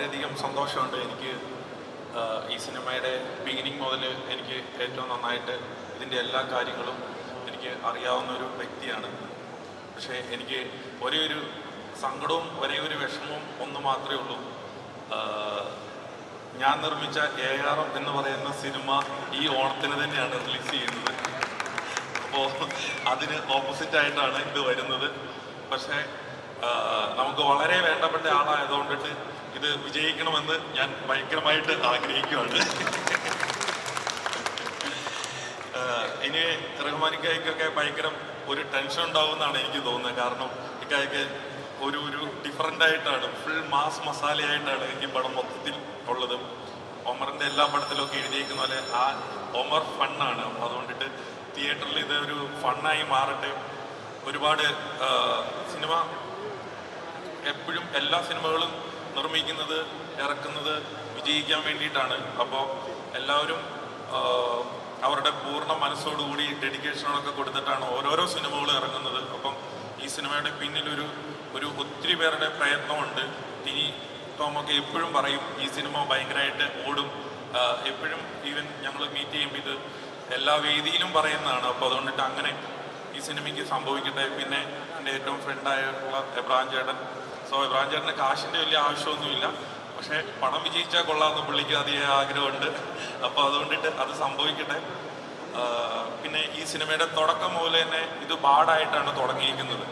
വളരെയധികം സന്തോഷമുണ്ട്. എനിക്ക് ഈ സിനിമയുടെ ബിഗിനിങ് മുതൽ എനിക്ക് ഏറ്റവും നന്നായിട്ട് ഇതിൻ്റെ എല്ലാ കാര്യങ്ങളും എനിക്ക് അറിയാവുന്ന ഒരു വ്യക്തിയാണ്. പക്ഷേ എനിക്ക് ഒരേ ഒരു സങ്കടവും ഒരേ ഒരു വിഷമവും ഒന്ന് മാത്രമേ ഉള്ളൂ. ഞാൻ നിർമ്മിച്ച ARM എന്ന് പറയുന്ന സിനിമ ഈ ഓണത്തിന് തന്നെയാണ് റിലീസ് ചെയ്യുന്നത്. അപ്പോൾ അതിന് ഓപ്പോസിറ്റായിട്ടാണ് ഇത് വരുന്നത്. പക്ഷേ നമുക്ക് വളരെ വേണ്ടപ്പെട്ട ആളായതുകൊണ്ടിട്ട് ഇത് വിജയിക്കണമെന്ന് ഞാൻ ഭയങ്കരമായിട്ട് ആഗ്രഹിക്കുകയാണ്. ഇനി റഹ്മാനിക്കായ്ക്കൊക്കെ ഭയങ്കര ഒരു ടെൻഷൻ ഉണ്ടാവുമെന്നാണ് എനിക്ക് തോന്നുന്നത്. കാരണം ഇക്കായ്ക്ക് ഒരു ഡിഫറൻ്റ് ആയിട്ടാണ്, ഫുൾ മാസ് മസാലയായിട്ടാണ് ഈ പടം മൊത്തത്തിൽ ഉള്ളത്. ഒമറിൻ്റെ എല്ലാ പടത്തിലൊക്കെ എഴുതിയിരിക്കുന്ന പോലെ ആ ഒമർ ഫണ്ണാണ്. അപ്പോൾ അതുകൊണ്ടിട്ട് തിയേറ്ററിൽ ഇത് ഒരു ഫണ്ണായി മാറട്ടെ. ഒരുപാട് സിനിമ എപ്പോഴും എല്ലാ സിനിമകളും നിർമ്മിക്കുന്നത് ഇറക്കുന്നത് വിജയിക്കാൻ വേണ്ടിയിട്ടാണ്. അപ്പോൾ എല്ലാവരും അവരുടെ പൂർണ്ണ മനസ്സോടുകൂടി ഡെഡിക്കേഷനൊക്കെ കൊടുത്തിട്ടാണ് ഓരോരോ സിനിമകളും ഇറങ്ങുന്നത്. അപ്പം ഈ സിനിമയുടെ പിന്നിൽ ഒരു ഒത്തിരി പേരുടെ പ്രയത്നമുണ്ട്. ഇനി ടോമൊക്കെ എപ്പോഴും പറയും ഈ സിനിമ ഭയങ്കരമായിട്ട് ഓടും. എപ്പോഴും ഈവൻ ഞങ്ങൾ മീറ്റ് ചെയ്യുമ്പോൾ ഇത് എല്ലാ വേദിയിലും പറയുന്നതാണ്. അപ്പോൾ അതുകൊണ്ടിട്ട് അങ്ങനെ ഈ സിനിമയ്ക്ക് സംഭവിക്കട്ടെ. പിന്നെ എൻ്റെ ഏറ്റവും ഫ്രണ്ടായിട്ടുള്ള എബ്രഹാം ചേട്ടൻ. എബ്രഹാം ചേട്ടന് കാശിൻ്റെ വലിയ ആവശ്യമൊന്നുമില്ല, പക്ഷേ പണം വിജയിച്ചാൽ കൊള്ളാമെന്ന് പുള്ളിക്ക് അധികം ആഗ്രഹമുണ്ട്. അപ്പോൾ അതുകൊണ്ടിട്ട് അത് സംഭവിക്കട്ടെ. പിന്നെ ഈ സിനിമയുടെ തുടക്കം മുതൽ തന്നെ ഇത് ബാഡായിട്ടാണ് തുടങ്ങിയിരിക്കുന്നത്.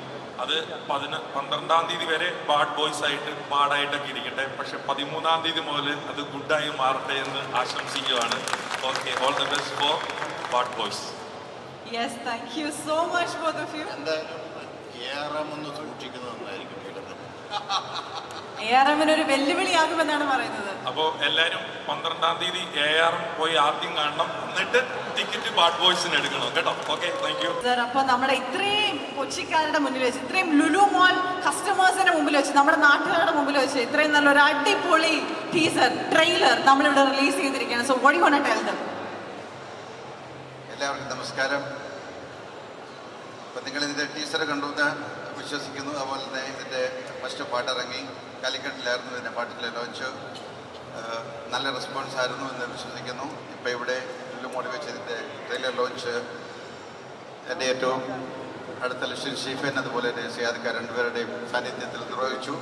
അത് 12-ാം തീയതി വരെ ബാഡ് ബോയ്സ് ആയിട്ട് ബാഡായിട്ടൊക്കെ ഇരിക്കട്ടെ. പക്ഷെ 13-ാം തീയതി മുതൽ അത് ഗുഡായി മാറട്ടെ എന്ന് ആശംസിക്കുകയാണ്. Okay, all the best for bad boys. Yes, thank you so much both of you. ARM ഒന്ന് സൂക്ഷിക്കുന്നത് നന്നായിരിക്കും. ARM ഒരു വെല്ലുവിളിയാകുമെന്നാണ് പറയുന്നത്. അപ്പോൾ എല്ലാവരും 12-ാം തീയതി ARM പോയി ആദ്യം കാണണം, എന്നിട്ട് ടിക്കറ്റ് ബാഡ് ബോയ്സിന് എടുക്കണം കേട്ടോ. Okay, thank you sir. അപ്പോൾ നമ്മുടെ ഇത്രയും കൊച്ചിക്കാരുടെ മുന്നിൽ വെച്ച്, ഇത്രയും ലുലു മോൾ കസ്റ്റമേഴ്സിന്റെ മുമ്പിൽ വെച്ച്, നമ്മുടെ നാട്ടുകാരുടെ മുമ്പിൽ വെച്ച് ഇത്രയും നല്ലൊരു അടിപൊളി ടീസർ ട്രെയിലർ നമ്മളിവിടെ റിലീസ് ചെയ്തിരിക്കുകയാണ്. So what you want to tell them? എല്ലാവർക്കും നമസ്കാരം. അപ്പം നിങ്ങൾ ഇതിൻ്റെ ടീച്ചർ കണ്ടു എന്ന് വിശ്വസിക്കുന്നു. അതുപോലെ തന്നെ ഇതിൻ്റെ ഫസ്റ്റ് പാട്ടിറങ്ങി കാലിക്കറ്റിലായിരുന്നു ഇതിൻ്റെ പാട്ടിലെ ലോഞ്ച്. നല്ല റെസ്പോൺസ് ആയിരുന്നു എന്ന് വിശ്വസിക്കുന്നു. ഇപ്പോൾ ഇവിടെ ലുലുമോടി വെച്ച് ഇതിൻ്റെ ട്രെയിലർ ലോഞ്ച് എൻ്റെ ഏറ്റവും അടുത്ത ലക്ഷ്യം ഷീഫൻ അതുപോലെ തന്നെ സിയാദ് രണ്ടുപേരുടെയും സാന്നിധ്യത്തിൽ നിർവഹിച്ചു.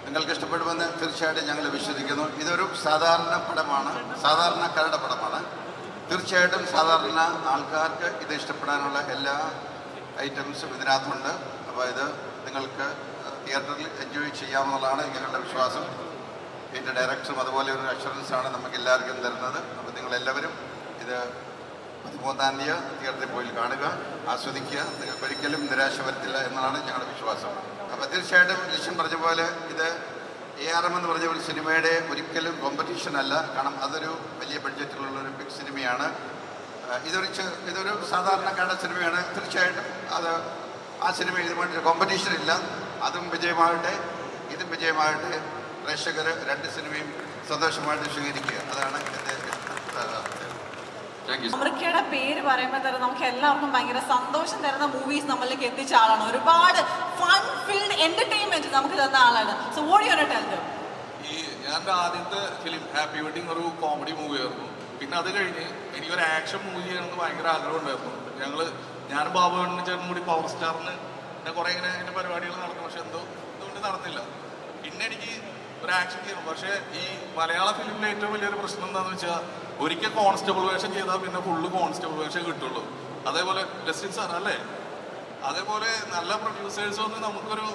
നിങ്ങൾക്ക് ഇഷ്ടപ്പെടുമെന്ന് തീർച്ചയായിട്ടും ഞങ്ങൾ വിശ്വസിക്കുന്നു. ഇതൊരു സാധാരണ പടമാണ്, സാധാരണക്കാരുടെ പടമാണ്. തീർച്ചയായിട്ടും സാധാരണ ആൾക്കാർക്ക് ഇത് ഇഷ്ടപ്പെടാനുള്ള എല്ലാ ഐറ്റംസും ഇതിനകത്തുണ്ട്. അപ്പോൾ ഇത് നിങ്ങൾക്ക് തിയേറ്ററിൽ എൻജോയ് ചെയ്യാമെന്നുള്ളതാണ് ഞങ്ങളുടെ വിശ്വാസം. ഇതിൻ്റെ ഡയറക്ടറും അതുപോലെ ഒരു അഷുറൻസാണ് നമുക്ക് എല്ലാവർക്കും തരുന്നത്. അപ്പോൾ നിങ്ങളെല്ലാവരും ഇത് 13-ാം തീയതി തിയേറ്ററിൽ പോയി കാണുക, ആസ്വദിക്കുക. നിങ്ങൾക്ക് ഒരിക്കലും നിരാശ വരത്തില്ല എന്നാണ് ഞങ്ങളുടെ വിശ്വാസം. അപ്പോൾ തീർച്ചയായിട്ടും ലക്ഷ്യം പറഞ്ഞ പോലെ ഇത് ARM എന്ന് പറഞ്ഞ ഒരു സിനിമയുടെ ഒരിക്കലും കോമ്പറ്റീഷൻ അല്ല. കാരണം അതൊരു വലിയ ബഡ്ജറ്റിലുള്ളൊരു ബിഗ് സിനിമയാണ്. ഇതൊരു സാധാരണക്കാരുടെ സിനിമയാണ്. തീർച്ചയായിട്ടും ആ സിനിമ ഇതുമായിട്ടൊരു കോമ്പറ്റീഷൻ ഇല്ല. അതും വിജയമാകട്ടെ, ഇതും വിജയമാകട്ടെ. പ്രേക്ഷകർ രണ്ട് സിനിമയും സന്തോഷമായിട്ട് സ്വീകരിക്കുക. അതാണ് എൻ്റെ അമൃക്കയുടെ പേര് പറയുമ്പോൾ തന്നെ നമുക്ക് എല്ലാവർക്കും ഭയങ്കര സന്തോഷം തരുന്ന മൂവീസ് നമ്മളിലേക്ക് എത്തിച്ച ആളാണ്. ഒരുപാട് ഫൺ ഫീൽഡ് എന്റർടൈൻമെന്റ് നമുക്ക് തന്ന ആളാണ്. So what you want to tell them? ഞാൻ ആദ്യത്തെ ഫിലിം ഹാപ്പി വെഡിങ് ഒരു കോമഡി മൂവി ആയിരുന്നു. പിന്നെ അത് കഴിഞ്ഞ് എനിക്കൊരു ആക്ഷൻ മൂവി ചെയ്യണമെന്ന് ഭയങ്കര ആഗ്രഹം ഉണ്ടായിരുന്നു. ഞാനും ബാബു ചേട്ടനും കൂടി പവർ സ്റ്റാറിന് കുറേ ഇങ്ങനെ എൻ്റെ പരിപാടികൾ നടന്നു. പക്ഷെ ഇതുകൊണ്ട് നടന്നില്ല. പിന്നെ എനിക്ക് ഒരു ആക്ഷൻ ചെയ്യണം. പക്ഷേ ഈ മലയാള ഫിലിമിലെ ഏറ്റവും വലിയൊരു പ്രശ്നം എന്താണെന്ന് വെച്ചാൽ ഒരിക്കൽ കോൺസ്റ്റബിൾ വേഷം ചെയ്താൽ പിന്നെ ഫുള്ള് കോൺസ്റ്റബിൾ വേഷം കിട്ടുള്ളൂ. അതേപോലെ ജസ്റ്റിൻ സാർ അല്ലേ, അതേപോലെ നല്ല പ്രൊഡ്യൂസേഴ്സ് വന്ന് നമുക്കൊരു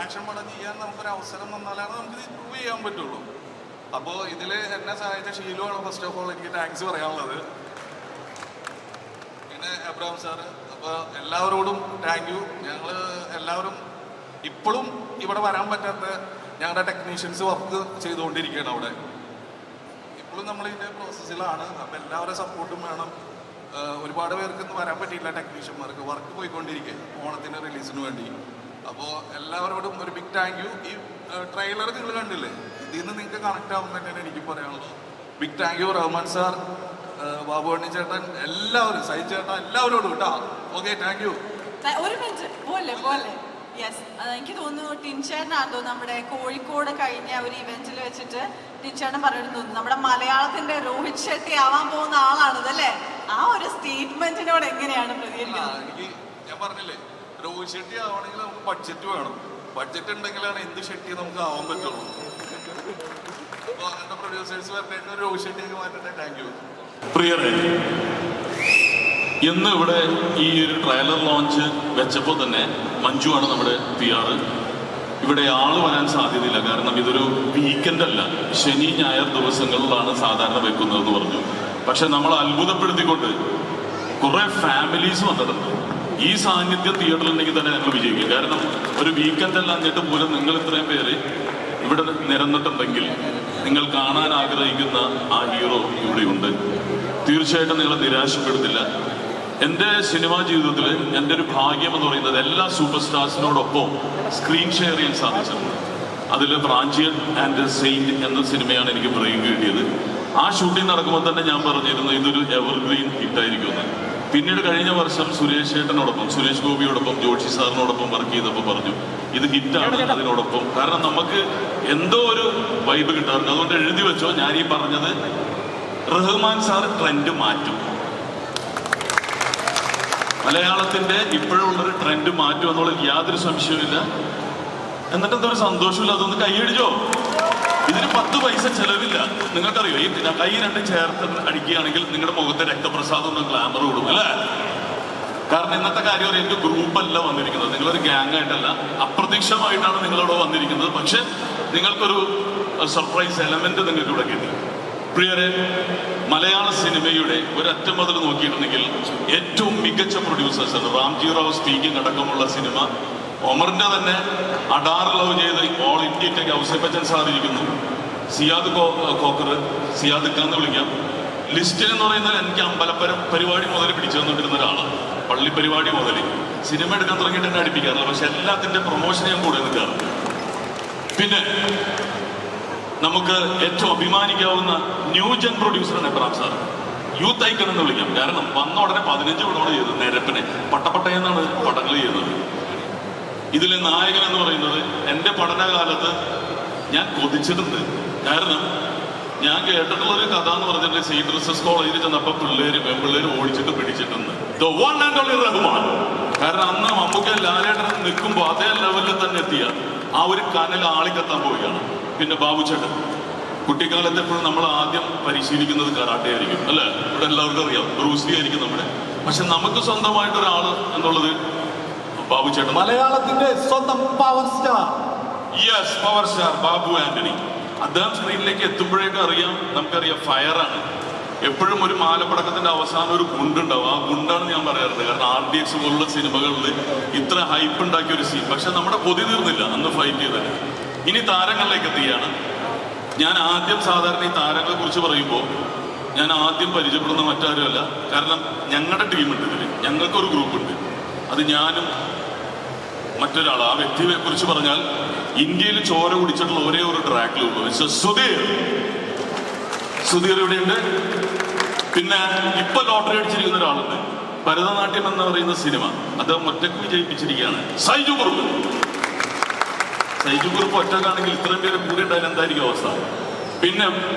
ആക്ഷൻ പടം ചെയ്യാൻ നമുക്കൊരു അവസരം തന്നാലാണ് നമുക്ക് ഇത് പ്രൂവ് ചെയ്യാൻ പറ്റുള്ളൂ. അപ്പോൾ ഇതിൽ എന്നെ സഹായിച്ച ഷീലുവാണ് ഫസ്റ്റ് ഓഫ് ഓൾ എനിക്ക് താങ്ക്സ് പറയാനുള്ളത്. പിന്നെ എബ്രഹാം സാറ്. അപ്പോൾ എല്ലാവരോടും താങ്ക് യു. ഞങ്ങൾ എല്ലാവരും ഇപ്പോഴും ഇവിടെ വരാൻ പറ്റാത്ത ഞങ്ങളുടെ ടെക്നീഷ്യൻസ് വർക്ക് ചെയ്തുകൊണ്ടിരിക്കുകയാണ് അവിടെ. ഇപ്പോഴും നമ്മൾ ഇതിൻ്റെ പ്രോസസ്സിലാണ്. അപ്പോൾ എല്ലാവരുടെ സപ്പോർട്ടും വേണം. ഒരുപാട് പേർക്ക് ഇന്ന് വരാൻ പറ്റിയില്ല. ടെക്നീഷ്യന്മാർക്ക് വർക്ക് പോയിക്കൊണ്ടിരിക്കുക ഓണത്തിൻ്റെ റിലീസിന് വേണ്ടി. അപ്പോൾ എല്ലാവരോടും ഒരു ബിഗ് താങ്ക് യു. ഈ ട്രെയിലർ നിങ്ങൾ കണ്ടില്ലേ, ഇതിൽ നിന്ന് നിങ്ങൾക്ക് കണക്ട് ആവുന്ന തന്നെയാണ് എനിക്ക് പറയാനുള്ളത്. Big thank you Rahman sir, Babu അണ്ണി ചേട്ടൻ, എല്ലാവരും, സൈ ചേട്ടൻ, എല്ലാവരോടും കേട്ടോ. Okay, thank you. ഒരു മിനിറ്റ് പോലെ യെസ്, എനിക്ക് തോന്നുന്നു ടിൻചേട്ടനാണ് തോന്നുന്നു നമ്മുടെ കോഴിക്കോട് കഴിഞ്ഞ ഒരു ഇവന്റിൽ വെച്ചിട്ട് ടിൻചേട്ടൻ പറയുന്നു നമ്മുടെ മലയാളത്തിന്റെ രോഹിത് ഷെട്ടി ആവാൻ പോകുന്ന ആളാണിത് അല്ലേ? ആ ഒരു സ്റ്റേറ്റ്മെന്റിനോട് എങ്ങനെയാണ് പ്രതികരിക്കുന്നത്? എനിക്ക് ഞാൻ പറഞ്ഞില്ലേ, രോഹിത് ഷെട്ടി ആവണമെങ്കിൽ നമുക്ക് ബഡ്ജറ്റ് വേണം. ബഡ്ജറ്റ് ഉണ്ടെങ്കിലാണ് എന്ത് ഷെട്ടി നമുക്ക് ആവാൻ പറ്റുള്ളൂ. അപ്പൊ അങ്ങനത്തെ പ്രൊഡ്യൂസേഴ്സ് വരട്ടെ, രോഹിത് ഷെട്ടിയൊക്കെ മാറ്റട്ടെ. Thank you. പ്രിയരെ, ഇന്ന് ഇവിടെ ഈ ഒരു ട്രെയിലർ ലോഞ്ച് വെച്ചപ്പോൾ തന്നെ മഞ്ജുവാണ് നമ്മുടെ PR. ഇവിടെ ആള് വരാൻ സാധ്യതയില്ല, കാരണം ഇതൊരു വീക്കെൻഡ് അല്ല, ശനി ഞായർ ദിവസങ്ങളിലാണ് സാധാരണ വെക്കുന്നതെന്ന് പറഞ്ഞു. പക്ഷെ നമ്മൾ അത്ഭുതപ്പെടുത്തിക്കൊണ്ട് കുറെ ഫാമിലീസ് വന്നിട്ടുണ്ട്. ഈ സാന്നിധ്യം തിയേറ്ററിൽ ഉണ്ടെങ്കിൽ തന്നെ ഞങ്ങൾ വിജയിക്കും. കാരണം ഒരു വീക്കെൻഡ് അല്ല എന്നിട്ട് പോലും നിങ്ങൾ ഇത്രയും പേര് ഇവിടെ നിരന്നിട്ടുണ്ടെങ്കിൽ നിങ്ങൾ കാണാൻ ആഗ്രഹിക്കുന്ന ആ ഹീറോ ഇവിടെയുണ്ട്. തീർച്ചയായിട്ടും നിങ്ങളെ നിരാശപ്പെടുത്തില്ല. എൻ്റെ സിനിമാ ജീവിതത്തിൽ എൻ്റെ ഒരു ഭാഗ്യം എന്ന് പറയുന്നത് എല്ലാ സൂപ്പർ സ്റ്റാർസിനോടൊപ്പം സ്ക്രീൻ ഷെയർ ചെയ്യാൻ സാധിച്ചിട്ടുണ്ട്. അതിൽ ബ്രാഞ്ചിയൻ ആൻഡ് സെയിന്റ് എന്ന സിനിമയാണ് എനിക്ക് ബ്രേക്ക് കിട്ടിയത്. ആ ഷൂട്ടിംഗ് നടക്കുമ്പോൾ തന്നെ ഞാൻ പറഞ്ഞിരുന്നു ഇതൊരു എവർഗ്രീൻ ഹിറ്റായിരിക്കുമെന്ന്. പിന്നീട് കഴിഞ്ഞ വർഷം സുരേഷ് ചേട്ടനോടൊപ്പം, സുരേഷ് ഗോപിയോടൊപ്പം, ജോഷി സാറിനോടൊപ്പം വർക്ക് ചെയ്തപ്പോൾ പറഞ്ഞു ഇത് ഹിറ്റാണ് അതിനോടൊപ്പം. കാരണം നമുക്ക് എന്തോ ഒരു വൈബ് കിട്ടാറുണ്ട്. അതുകൊണ്ട് എഴുതി വെച്ചോ, ഞാൻ ഈ പറഞ്ഞത് റഹ്മാൻ സാർ ട്രെൻഡ് മാറ്റും. മലയാളത്തിന്റെ ഇപ്പോഴുള്ളൊരു ട്രെൻഡ് മാറ്റും എന്നുള്ളത് യാതൊരു സംശയവുമില്ല. എന്നിട്ട് എന്തൊരു സന്തോഷമില്ല, അതൊന്ന് കൈയടിച്ചോ. ഇതിന് 10 പൈസ ചെലവില്ല. നിങ്ങൾക്കറിയോ, ഈ കൈ രണ്ടും ചേർത്ത് അടിക്കുകയാണെങ്കിൽ നിങ്ങളുടെ മുഖത്തെ രക്തപ്രസാദം ഒന്ന് ഗ്ലാമർ കൂടും അല്ലേ? കാരണം ഇന്നത്തെ കാര്യം എനിക്ക് ഗ്രൂപ്പല്ല വന്നിരിക്കുന്നത്, നിങ്ങളൊരു ഗ്യാങ് ആയിട്ടല്ല, അപ്രത്യക്ഷമായിട്ടാണ് നിങ്ങളവിടെ വന്നിരിക്കുന്നത്. പക്ഷെ നിങ്ങൾക്കൊരു സർപ്രൈസ് എലമെന്റ് നിങ്ങൾക്ക് ഇവിടെ കിട്ടി. പ്രിയരെ, മലയാള സിനിമയുടെ ഒരറ്റം മുതൽ നോക്കിയിട്ടുണ്ടെങ്കിൽ ഏറ്റവും മികച്ച പ്രൊഡ്യൂസേഴ്സ് റാംജി റാവു സ്പീക്കിംഗ് അടക്കമുള്ള സിനിമ, ഒമറിന്റെ തന്നെ അഡാർ ലവ് ചെയ്ത് ഓൾ ഇന്ത്യക്ക് ഔസേപ്പ് ബച്ചൻ സാധിക്കുന്നു, സിയാദ് കോക്കർ, സിയാദ് ഖാൻ എന്ന് വിളിക്കാം. ലിസ്റ്റിൽ എന്ന് പറയുന്നത് എനിക്ക് അമ്പലപ്പരം പരിപാടി മുതൽ പിടിച്ചു തന്നിട്ടിരുന്ന ഒരാളാണ്. പള്ളി പരിപാടി മുതൽ സിനിമ എടുക്കാൻ തുടങ്ങിയിട്ട് എന്നെ അടുപ്പിക്കാറില്ല, പക്ഷെ എല്ലാത്തിന്റെ പ്രൊമോഷൻ ഞാൻ കൂടെ നിൽക്കാറുണ്ട്. പിന്നെ നമുക്ക് ഏറ്റവും അഭിമാനിക്കാവുന്ന ന്യൂജൻ പ്രൊഡ്യൂസറാണ് എബ്രാം സാർ. യൂത്ത് ഐക്കൺ എന്ന് വിളിക്കാം. കാരണം വന്ന ഉടനെ 15 പടമാണ് ചെയ്തത്. നിരപ്പിനെ പട്ടപ്പട്ടയെന്നാണ് പടങ്ങൾ ചെയ്തത്. ഇതിലെ നായകൻ എന്ന് പറയുന്നത് എൻ്റെ പഠനകാലത്ത് ഞാൻ കൊതിച്ചിട്ടുണ്ട്. കാരണം ഞാൻ കേട്ടിട്ടുള്ളൊരു കഥ എന്ന് പറഞ്ഞിട്ട് സെയിന്റ് റിസസ് കോളേജിൽ ചെന്നപ്പോൾ പെൺപിള്ളേര് ഓടിച്ചിട്ട് പിടിച്ചിട്ടുണ്ട്. The one and only Rahman. കാരണം അന്ന് മമ്മൂക്ക ലാലേട്ടൻ നിൽക്കുമ്പോൾ അതേ ലെവലിൽ തന്നെ എത്തിയ ആ ഒരു കനൽ ആളിക്കത്താൻ പോവുകയാണ്. പിന്നെ ബാബുചേട്ടൻ, കുട്ടിക്കാലത്ത് എപ്പോഴും നമ്മൾ ആദ്യം പരിശീലിക്കുന്നത് കരാട്ടെ ആയിരിക്കും അല്ലെ? ഇവിടെ എല്ലാവർക്കും അറിയാം, ബ്രൂസ്ലി ആയിരിക്കും നമ്മുടെ. പക്ഷെ നമുക്ക് സ്വന്തമായിട്ടൊരാള് എന്നുള്ളത് ബാബുചേട്ടൻ, മലയാളത്തിന്റെ സ്വന്തം power star. Yes, power star Babu Antony. അദ്ദേഹം സ്ക്രീനിലേക്ക് എത്തുമ്പോഴേക്കും അറിയാം, നമുക്കറിയാം ഫയറാണ്. എപ്പോഴും ഒരു മാലപ്പടക്കത്തിന്റെ അവസാനം ഒരു ഗുണ്ടുണ്ടാവും. ആ ഗുണ്ടാണെന്ന് ഞാൻ പറയാറുണ്ട്. കാരണം RDX പോലുള്ള സിനിമകളിൽ ഇത്ര ഹൈപ്പ് ഉണ്ടാക്കിയ ഒരു സീൻ. പക്ഷെ നമ്മുടെ കൊതി തീർന്നില്ല അന്ന് ഫൈറ്റ് ചെയ്തത്. ഇനി താരങ്ങളിലേക്ക് എത്തുകയാണ്. ഞാൻ ആദ്യം സാധാരണ ഈ താരങ്ങളെ കുറിച്ച് പറയുമ്പോൾ ഞാൻ ആദ്യം പരിചയപ്പെടുന്ന മറ്റാരുമല്ല. കാരണം ഞങ്ങളുടെ ടീമുണ്ട് ഇതിൽ, ഞങ്ങൾക്കൊരു ഗ്രൂപ്പുണ്ട്. അത് ഞാനും മറ്റൊരാൾ. ആ വ്യക്തിയെ കുറിച്ച് പറഞ്ഞാൽ ഇന്ത്യയിൽ ചോര കുടിച്ചിട്ടുള്ള ഒരേ ഒരു ട്രാക്കിലുള്ളൂ, സുധീർ. സുധീർ ഇവിടെയുണ്ട്. പിന്നെ ഇപ്പൊ ലോട്ടറി അടിച്ചിരിക്കുന്ന ഒരാളുണ്ട്, ഭരതനാട്യം എന്ന് പറയുന്ന സിനിമ അദ്ദേഹം ഒറ്റയ്ക്ക് വിജയിപ്പിച്ചിരിക്കുകയാണ്, സൈജു കുറുപ്പ്. സൈജു കുറുപ്പ് ഒറ്റക്കാണെങ്കിൽ ഇത്രയും പേര് കൂടി ഉണ്ടായാലും എന്തായിരിക്കും അവസ്ഥ? പിന്നെ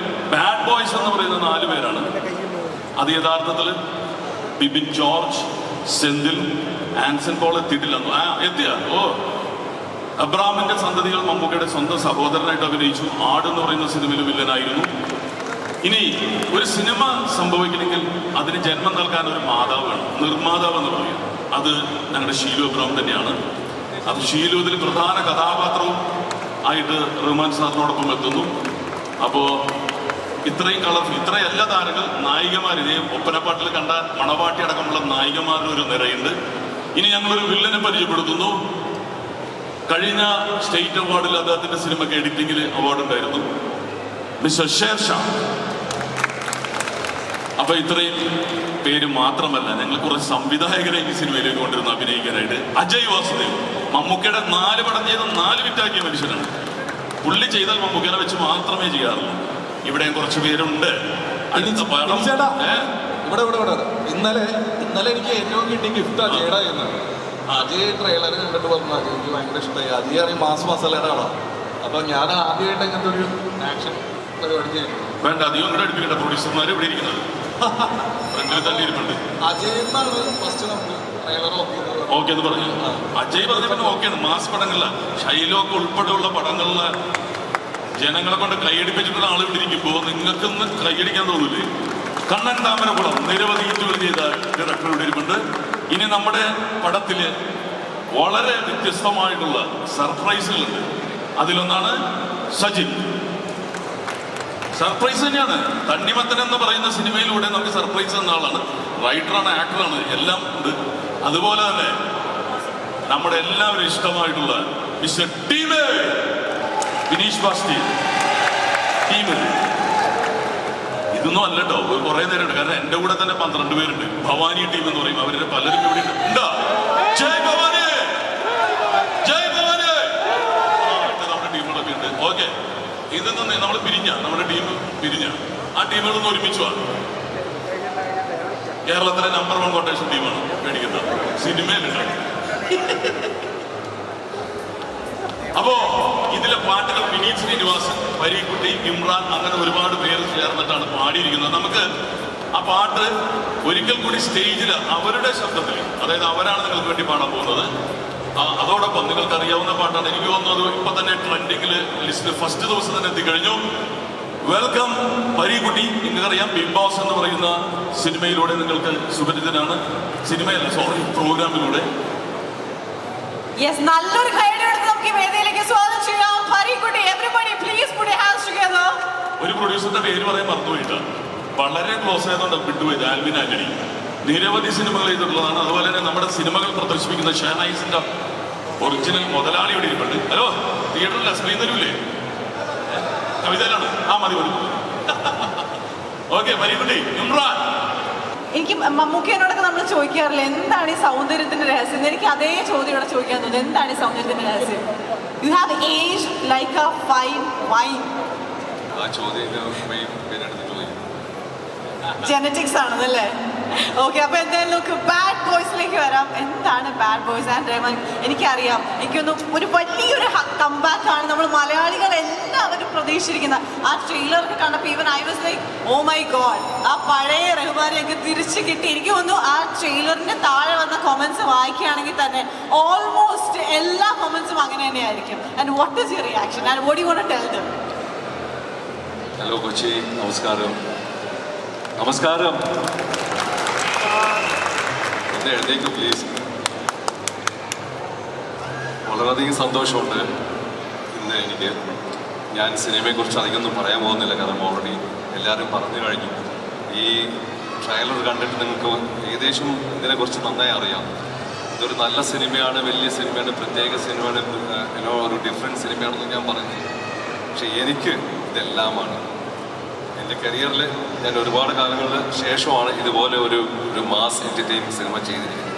ബാഡ് ബോയ്സ് എന്ന് പറയുന്ന 4 പേരാണ്. അത് യഥാർത്ഥത്തിൽ ബിബിൻ ജോർജ്, സെന്തിൽ, ആൻസൺ പോൾ എത്തിയിട്ടില്ല. എത്തിയ അബ്രാമിന്റെ സന്തതികൾ മമ്മൂക്കയുടെ സ്വന്തം സഹോദരനായിട്ട് അഭിനയിച്ചു. ആട് എന്ന് പറയുന്ന സിനിമയിൽ വില്ലനായിരുന്നു. ഇനി ഒരു സിനിമ സംഭവിക്കണമെങ്കിൽ അതിന് ജന്മം നൽകാൻ ഒരു മാതാവ് വേണം, നിർമ്മാതാവ് എന്ന് പറയും. അത് ഞങ്ങളുടെ ഷീലു അബ്രാം തന്നെയാണ്. അത് ഷീലു ഇതിൽ പ്രധാന കഥാപാത്രവും ആയിട്ട് റഹ്മാൻ സാറിനോടൊപ്പം എത്തുന്നു. അപ്പോൾ ഇത്രയും ഇത്രയും എല്ലാ താരങ്ങൾ നായികമാർ, ഇതേ ഒപ്പനപ്പാട്ടിൽ കണ്ട മണവാട്ടി അടക്കമുള്ള നായികമാരുടെ ഒരു നിരയുണ്ട്. ഇനി ഞങ്ങളൊരു വില്ലനെ പരിചയപ്പെടുത്തുന്നു. കഴിഞ്ഞ സ്റ്റേറ്റ് അവാർഡിൽ അദ്ദേഹത്തിന്റെ സിനിമയ്ക്ക് എഡിറ്റിംഗിൽ അവാർഡ് ഉണ്ടായിരുന്നു, മിസ്റ്റർ ഷേർഷാ. അപ്പൊ ഇത്രയും പേര് മാത്രമല്ല, ഞങ്ങൾ കുറെ സംവിധായകരെ ഈ സിനിമയിലേക്ക് കൊണ്ടിരുന്നു അഭിനയിക്കാനായിട്ട്. അജയ് വാസുദേവ് മമ്മൂക്കയുടെ 4 പടം ചെയ്ത 4 വിറ്റാക്കിയ മനുഷ്യനാണ്. പുള്ളി ചെയ്താൽ മമ്മൂക്കനെ വെച്ച് മാത്രമേ ചെയ്യാറുള്ളൂ. ഇവിടെയും കുറച്ച് പേരുണ്ട്. ഇവിടെ ഇന്നലെ എനിക്ക് ഏറ്റവും കിട്ടിയ ഗിഫ്റ്റാ ചേടാ എന്ന്. അജയ് ട്രെയിലർ കണ്ടിട്ട് പറഞ്ഞു അജയ് എനിക്ക് ഭയങ്കര ഇഷ്ടമായി. അജയ് അറിയും മാസ് മസാലയുടെ ആളാണ്. അപ്പോൾ ഞാൻ ആദ്യമായിട്ട് അങ്ങനത്തെ ഒരു ആക്ഷൻ പരിപാടി ചെയ്യുന്നു. വേണ്ട, അധികം കൂടെ അടുപ്പിക്കട്ടെ. പ്രൊഡ്യൂസർമാർ ഇവിടെ ഇരിക്കുന്നത് ഫ്രണ്ടിൽ തന്നെ ഇരിപ്പുണ്ട്. അജയ് എന്നാണ് ഫസ്റ്റ് നമുക്ക് ട്രെയിലർ ഓക്കെ എന്ന് പറഞ്ഞു. അജയ് പറഞ്ഞ പിന്നെ ഓക്കെയാണ്. മാസ് പടങ്ങളില ഷൈലോക്ക് ഉൾപ്പെടെയുള്ള പടങ്ങളില് ജനങ്ങളെ കൊണ്ട് കൈയടിപ്പിച്ചിട്ടുള്ള ആൾ ഇവിടെ ഇരിക്കുമ്പോൾ നിങ്ങൾക്കൊന്ന് കൈയടിക്കാൻ തോന്നൂലേ? കണ്ണൻ താമരക്കുളം നിരവധി ഹിറ്റുകൾ ചെയ്ത ഡയറക്ടർ ഇവിടെ ഇരിപ്പുണ്ട്. ഇനി നമ്മുടെ പടത്തില് വളരെ വ്യത്യസ്തമായിട്ടുള്ള സർപ്രൈസുകളുണ്ട്. അതിലൊന്നാണ് സജിൻ. സർപ്രൈസ് തന്നെയാണ്. തണ്ണിമത്തൻ എന്ന് പറയുന്ന സിനിമയിലൂടെ നമുക്ക് സർപ്രൈസ് എന്ന ആളാണ്. റൈറ്ററാണ്, ആക്ടറാണ്, എല്ലാം ഉണ്ട്. അതുപോലെ തന്നെ നമ്മുടെ എല്ലാവരും ഇഷ്ടമായിട്ടുള്ള മിസ്റ്റർ ടീമേ വിനീഷ് ബാസ്റ്റി ടീമ്. ഇതൊന്നും അല്ല കേട്ടോ, കുറെ നേരമുണ്ട്. കാരണം എന്റെ കൂടെ തന്നെ 12 പേരുണ്ട്. ഭവാനി ടീം എന്ന് പറയും. അവരുടെ പലരും ഇവിടെ ഉണ്ട്. ജയ് ഭവാനി, ജയ് ഭവാനി. നമ്മുടെ ടീമുകളൊക്കെ ഉണ്ട്. ഓക്കെ, ഇതിൽ നിന്ന് നമ്മൾ നമ്മുടെ ടീം പിരിഞ്ഞ ആ ടീമുകളൊന്നും ഒരുമിച്ചു വാ. കേരളത്തിലെ നമ്പർ 1 കൊട്ടേഷൻ ടീമാണ് മേടിക്കുന്നത് സിനിമയിലുണ്ട്. അപ്പോ ഇതിലെ പാട്ടുകൾ വിനീത് ശ്രീനിവാസൻ, പരീക്കുട്ടി, ഇമ്രാൻ, അങ്ങനെ ഒരുപാട് പേര് ചേർന്നിട്ടാണ് പാടിയിരിക്കുന്നത്. നമുക്ക് ആ പാട്ട് ഒരിക്കൽ കൂടി സ്റ്റേജിൽ അവരുടെ ശബ്ദത്തിൽ, അതായത് അവരാണ് നിങ്ങൾക്ക് വേണ്ടി പാടാൻ പോകുന്നത്. അതോടൊപ്പം നിങ്ങൾക്ക് അറിയാവുന്ന പാട്ടാണ്. എനിക്ക് തോന്നുന്നത് ഇപ്പൊ തന്നെ ട്രെൻഡിങ്ങിൽ ലിസ്റ്റിൽ ഫസ്റ്റ് ദിവസം തന്നെ എത്തിക്കഴിഞ്ഞു. വെൽക്കം പരീക്കുട്ടി. നിങ്ങൾക്കറിയാം ബിഗ് ബോസ് എന്ന് പറയുന്ന സിനിമയിലൂടെ നിങ്ങൾക്ക് സുപരിചിതനാണ്. സിനിമയല്ല, സോറി, പ്രോഗ്രാമിലൂടെ. യെസ്, നല്ലൊരു കൈയടിയോടെ നമുക്ക് ഈ വേദിയിലേക്ക് സ്വാഗതം ചെയ്യാം. Pareekutty, everybody please put your hands together. ഒരു പ്രൊഡ്യൂസറിന്റെ പേര് പറയാൻ മറന്നുപോയിട്ട് വളരെ ക്ലോസ് ആയതുകൊണ്ട് വിട്ടുപോയത്. ആൽവിൻ ആന്റണി നിരവധി സിനിമകൾ ചെയ്തിട്ടുള്ളതാണ്. അതുപോലെ തന്നെ നമ്മുടെ സിനിമകൾ പ്രദർശിപ്പിക്കുന്ന ഷാനൈസിന്റെ ഒറിജിനൽ മുതലാളി ഇവിടെ ഇരിപ്പുണ്ട്. ഹലോ, തിയേറ്ററിൽ സ്ക്രീൻ തരൂലേ? കവിതയിലാണ്. ആ മതി മതി. ഓക്കെ, പരീക്കുട്ടി, ഇമ്രാൻ. എനിക്ക് മമ്മൂക്കേനോടൊക്കെ നമ്മൾ ചോദിക്കാറില്ല എന്താണ് ഈ സൗന്ദര്യത്തിന്റെ രഹസ്യം. എനിക്ക് അതേ ചോദ്യം ഇവിടെ ചോദിക്കാൻ തോന്നുന്നു. എന്താണ് ഈ സൗന്ദര്യത്തിന്റെ രഹസ്യം? You have age like A fine wine. ആ ചോദ്യം ജെനറ്റിക്സ് ആണെന്നല്ലേ? ഓക്കെ, അപ്പൊ എന്തായാലും നമുക്ക് ബാഡ് ബോയ്സിലേക്ക് വരാം. എന്താണ് ബാഡ് ബോയ്സ് ആൻഡ് റഹ്മാൻ? എനിക്കറിയാം, എനിക്കൊന്നും ഒരു വലിയൊരു കംബാക്ക് ആണ് നമ്മൾ മലയാളികൾ എല്ലാവരും പ്രതീക്ഷിച്ചിരിക്കുന്നത്. ആ ട്രെയിലറൊക്കെ കണ്ടപ്പോൾ even I was like oh my God, ആ പഴയ റഹ്മാനെയൊക്കെ തിരിച്ചു കിട്ടി. എനിക്ക് തോന്നുന്നു ആ ട്രെയിലറിന്റെ താഴെ വന്ന കൊമന്റ്സ് വായിക്കുകയാണെങ്കിൽ തന്നെ ഓൾമോസ്റ്റ് എല്ലാ കൊമന്റ്സും അങ്ങനെ തന്നെയായിരിക്കും. And what is your reaction and what you want to tell them? Hello Kochi, നമസ്കാരം. നമസ്കാരം. എന്നെ എഴുതേക്ക് പ്ലീസ്. വളരെയധികം സന്തോഷമുണ്ട് ഇന്ന് എനിക്ക്. ഞാൻ സിനിമയെക്കുറിച്ച് അധികമൊന്നും പറയാൻ പോകുന്നില്ല, കാരണം ഓൾറെഡി എല്ലാവരും പറഞ്ഞു കഴിഞ്ഞു. ഈ ട്രെയിലർ കണ്ടിട്ട് നിങ്ങൾക്ക് ഏകദേശം ഇതിനെക്കുറിച്ച് നന്നായി അറിയാം. ഇതൊരു നല്ല സിനിമയാണ്, വലിയ സിനിമയാണ്, പ്രത്യേക സിനിമയാണ്, ഒരു ഡിഫറെൻറ്റ് സിനിമയാണെന്ന് ഞാൻ പറഞ്ഞു. പക്ഷെ എനിക്ക് ഇതെല്ലാമാണ്. എൻ്റെ കരിയറിൽ ഞാൻ ഒരുപാട് കാലങ്ങൾക്ക് ശേഷമാണ് ഇതുപോലെ ഒരു മാസ് എൻ്റർടൈൻമെൻറ്റ് സിനിമ ചെയ്തിരിക്കുന്നത്.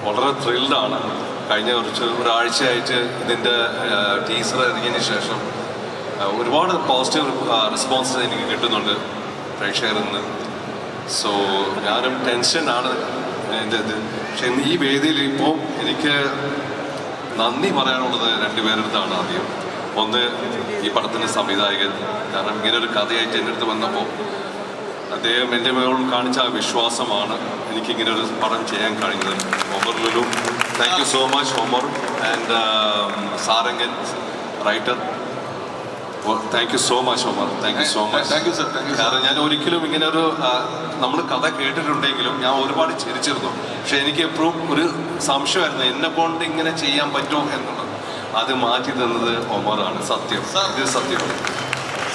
വളരെ ത്രില്ഡാണ്. കഴിഞ്ഞ ഒരാഴ്ചയായിട്ട് ഇതിൻ്റെ ടീസർ ഇറങ്ങിയതിന് ശേഷം ഒരുപാട് പോസിറ്റീവ് റെസ്പോൺസ് എനിക്ക് കിട്ടുന്നുണ്ട് പ്രേക്ഷകരിൽ നിന്ന്. സോ ഞാനും ടെൻഷനാണ് എൻ്റെ ഇത്. പക്ഷെ ഈ വേദിയിൽ ഇപ്പോൾ എനിക്ക് നന്ദി പറയാനുള്ളത് 2 പേരെടുത്താണ്. ആദ്യം ഒന്ന് ഈ പടത്തിൻ്റെ സംവിധായകൻ. കാരണം ഇങ്ങനൊരു കഥയായിട്ട് എൻ്റെ അടുത്ത് വന്നപ്പോൾ അദ്ദേഹം എൻ്റെ മേളിൽ കാണിച്ച ആ വിശ്വാസമാണ് എനിക്കിങ്ങനെ ഒരു പടം ചെയ്യാൻ കഴിഞ്ഞത്. Omar Lulu, thank you so much Omar. And Sarangan writer, thank you so much Omar. Thank you so much. Thank you sir. കാരണം ഞാൻ ഒരിക്കലും ഇങ്ങനെ ഒരു നമ്മൾ കഥ കേട്ടിട്ടുണ്ടെങ്കിലും ഞാൻ ഒരുപാട് ചിരിച്ചിരുന്നു. പക്ഷെ എനിക്ക് എപ്പോഴും ഒരു സംശയമായിരുന്നു എന്നെ കൊണ്ട് ഇങ്ങനെ ചെയ്യാൻ പറ്റുമോ എന്നുള്ളത്. അത് മാറ്റി തന്നത് ഒമറാണ്. സത്യം, ഇത് സത്യമാണ്.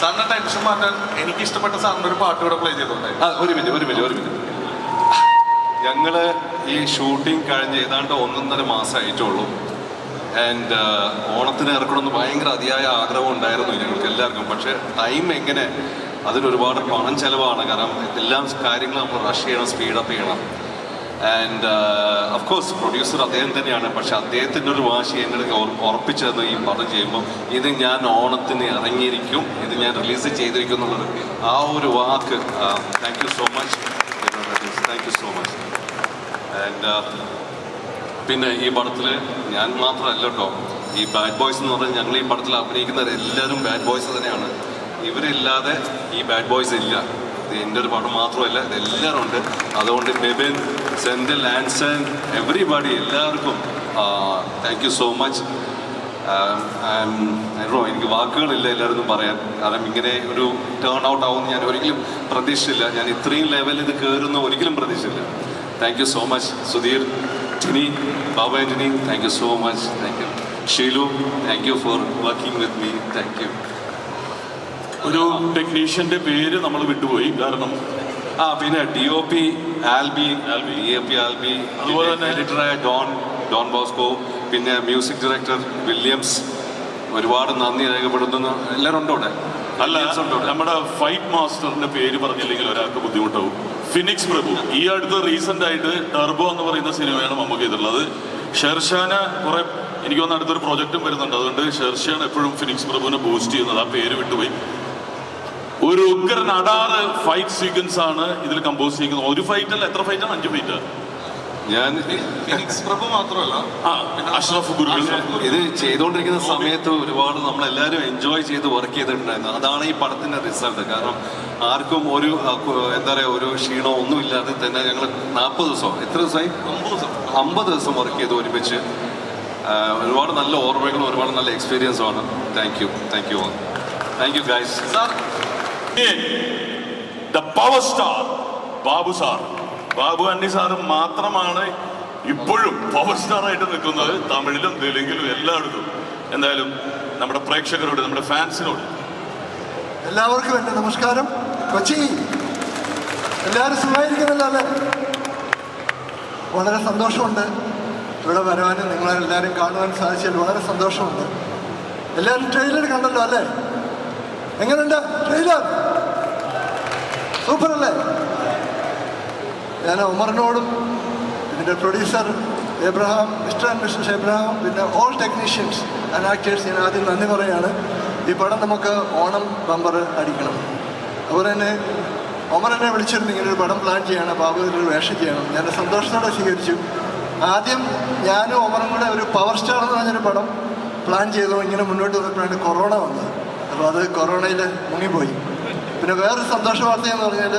സാറിന്റെ ടെൻഷൻ മാറ്റാൻ എനിക്ക് ഇഷ്ടപ്പെട്ട സാറിന്റെ ഒരു പാട്ട് ഇവിടെ പ്ലേ ചെയ്തോട്ടെ? ഒരു മിനിറ്റ്. ഞങ്ങള് ഈ ഷൂട്ടിംഗ് കഴിഞ്ഞ് ഏതാണ്ട് 1.5 മാസമായിട്ടുള്ളൂ. ആൻഡ് ഓണത്തിന് ഇറക്കണമെന്ന് ഭയങ്കര അതിയായ ആഗ്രഹം ഉണ്ടായിരുന്നു ഞങ്ങൾക്ക് എല്ലാവർക്കും. പക്ഷെ ടൈം എങ്ങനെ, അതിനൊരുപാട് പണം ചെലവാണ്. കാരണം എല്ലാ കാര്യങ്ങളും നമ്മൾ റഷ് ചെയ്യണം, സ്പീഡപ്പ് ചെയ്യണം. ആൻഡ് ഓഫ് കോഴ്സ് പ്രൊഡ്യൂസർ അദ്ദേഹം തന്നെയാണ്. പക്ഷെ അദ്ദേഹത്തിൻ്റെ ഒരു വാശി എന്നെ ഉറപ്പിച്ചത് ഈ പടം ചെയ്യുമ്പോൾ ഇത് ഞാൻ ഓണത്തിന് ഇറങ്ങിയിരിക്കും, ഇത് ഞാൻ റിലീസ് ചെയ്തിരിക്കും എന്നുള്ളത് ആ ഒരു വാക്ക്. Thank you so much. Thank you so much. And പിന്നെ ഈ പടത്തിൽ ഞാൻ മാത്രമല്ല കേട്ടോ, ഈ ബാഡ് ബോയ്സ് എന്ന് പറഞ്ഞാൽ ഞങ്ങൾ ഈ പടത്തിൽ അഭിനയിക്കുന്നവർ എല്ലാവരും ബാഡ് ബോയ്സ് തന്നെയാണ്. ഇവരില്ലാതെ ഈ ബാഡ് ബോയ്സ് ഇല്ല. ഇത് എൻ്റെ ഒരു പടം മാത്രമല്ല, ഇത് എല്ലാവരും ഉണ്ട്. അതുകൊണ്ട് ബെബിൻ, സെന്തിൽ, ആൻസൺ, എവറിബഡി എല്ലാവർക്കും താങ്ക് യു സോ മച്ച്. എനിക്ക് വാക്കുകളില്ല എല്ലാവരും പറയാൻ. കാരണം ഇങ്ങനെ ഒരു ടേൺ ഔട്ട് ആവുമെന്ന് ഞാൻ ഒരിക്കലും പ്രതീക്ഷിച്ചില്ല. ഞാൻ ഇത്രയും ലെവലിൽ ഇത് കയറുന്ന ഒരിക്കലും പ്രതീക്ഷിച്ചില്ല. Thank you so much Sudheer, Tini, Baba Antony, thank you so much. Thank U Sheelu, thank you for working with me. Thank you. ഒരു ടെക്നീഷ്യന്റെ പേര് നമ്മൾ വിട്ടുപോയി, കാരണം പിന്നെ DOP ആൽബി, അതുപോലെ തന്നെ എഡിറ്ററായ ഡോൺ ബോസ്കോ, പിന്നെ മ്യൂസിക് ഡയറക്ടർ വില്യംസ്. ഒരുപാട് നന്ദി രേഖപ്പെടുത്തുന്ന എല്ലാവരും ഉണ്ടോ അവിടെ? അല്ല, നമ്മുടെ ഫൈറ്റ് മാസ്റ്ററിന്റെ പേര് പറഞ്ഞില്ലെങ്കിൽ ഒരാൾക്ക് ബുദ്ധിമുട്ടാവും. ഫിനിക്സ് പ്രഭു. ഈ അടുത്ത് റീസെന്റ് ആയിട്ട് ടർബോ എന്ന് പറയുന്ന സിനിമയാണ് നമുക്ക് ചെയ്തിട്ടുള്ളത്. ഷെർഷാന് കുറെ എനിക്ക് തോന്നുന്നു അടുത്തൊരു പ്രോജക്റ്റും വരുന്നുണ്ട്. അതുകൊണ്ട് ഷെർഷാൻ എപ്പോഴും ഫിനിക്സ് പ്രഭുവിനെ ബൂസ്റ്റ് ചെയ്യുന്നത്. ആ പേര് വിട്ടുപോയി. ഒരു ഉഗ്രൻ അടാറ് ഫൈറ്റ് സീക്വൻസ് ആണ് ഇതിൽ കമ്പോസ് ചെയ്യുന്നത്. ഒരു ഫൈറ്റ് അല്ല, എത്ര ഫൈറ്റാണ്? 5 ഫൈറ്റ്. ഞാൻ ഫിനിക്സ് പ്രഭു മാത്രമല്ല, അഷ്റഫ് ഗുരുകൾ ഇത് ചെയ്തുകൊണ്ടിരിക്കുന്ന സമയത്ത് ഒരുപാട് നമ്മളെല്ലാവരും എൻജോയ് ചെയ്ത് വർക്ക് ചെയ്തിട്ടുണ്ടായിരുന്നു. അതാണ് ഈ പടത്തിന്റെ റിസൾട്ട്. കാരണം ആർക്കും ഒരു എന്താ പറയുക, ഒരു ക്ഷീണോ ഒന്നും ഇല്ലാതെ തന്നെ ഞങ്ങൾ 40 ദിവസം, എത്ര ദിവസമായി? 50 ദിവസം വർക്ക് ചെയ്ത് ഒരുമിച്ച്. ഒരുപാട് നല്ല ഓർമ്മകളും ഒരുപാട് നല്ല എക്സ്പീരിയൻസും ആണ്. Thank you guys. The power star Babu sir, Babu അണ്ണി സാറ് മാത്രമാണ് ഇപ്പോഴും പവർ സ്റ്റാർ ആയിട്ട് നിൽക്കുന്നത്. തമിഴിലും തെലുങ്കിലും എല്ലായിടത്തും. എന്തായാലും നമ്മുടെ പ്രേക്ഷകരോട്, നമ്മുടെ ഫാൻസിനോട് എല്ലാവർക്കും എൻ്റെ നമസ്കാരം. കൊച്ചി എല്ലാവരും സുഖമായിരിക്കുന്നില്ല അല്ലേ? വളരെ സന്തോഷമുണ്ട് ഇവിടെ വരാനും നിങ്ങളെല്ലാവരും കാണുവാൻ സാധിച്ചതിൽ വളരെ സന്തോഷമുണ്ട്. എല്ലാവരും ട്രെയിലർ കണ്ടല്ലോ അല്ലേ? എങ്ങനെയുണ്ട് ട്രെയിലർ? സൂപ്പർ അല്ലേ? ഞാൻ ഒമറിനോടും ഇതിൻ്റെ producer Abraham, mister and missus Abraham, പിന്നെ ഓൾ ടെക്നീഷ്യൻസ് ആൻഡ് ആക്ടേഴ്സ് ഞാൻ ആദ്യം നന്ദി പറയുകയാണ്. ഈ പടം നമുക്ക് ഓണം ബമ്പർ അടിക്കണം. അതുപോലെ തന്നെ ഒമർ എന്നെ വിളിച്ചിരുന്നു, ഇങ്ങനെ ഒരു പടം പ്ലാൻ ചെയ്യണം, ബാബു ഒരു വേഷം ചെയ്യണം. ഞാൻ സന്തോഷത്തോടെ സ്വീകരിച്ചു. ആദ്യം ഞാനും ഒമറും കൂടെ ഒരു പവർ സ്റ്റാർ എന്ന് പറഞ്ഞൊരു പടം പ്ലാൻ ചെയ്തു. ഇങ്ങനെ മുന്നോട്ട് വന്നപ്പോഴാണ് കൊറോണ വന്നത്. അപ്പോൾ അത് കൊറോണയിൽ മുങ്ങിപ്പോയി. പിന്നെ വേറൊരു സന്തോഷ വാർത്തയെന്ന് പറഞ്ഞാൽ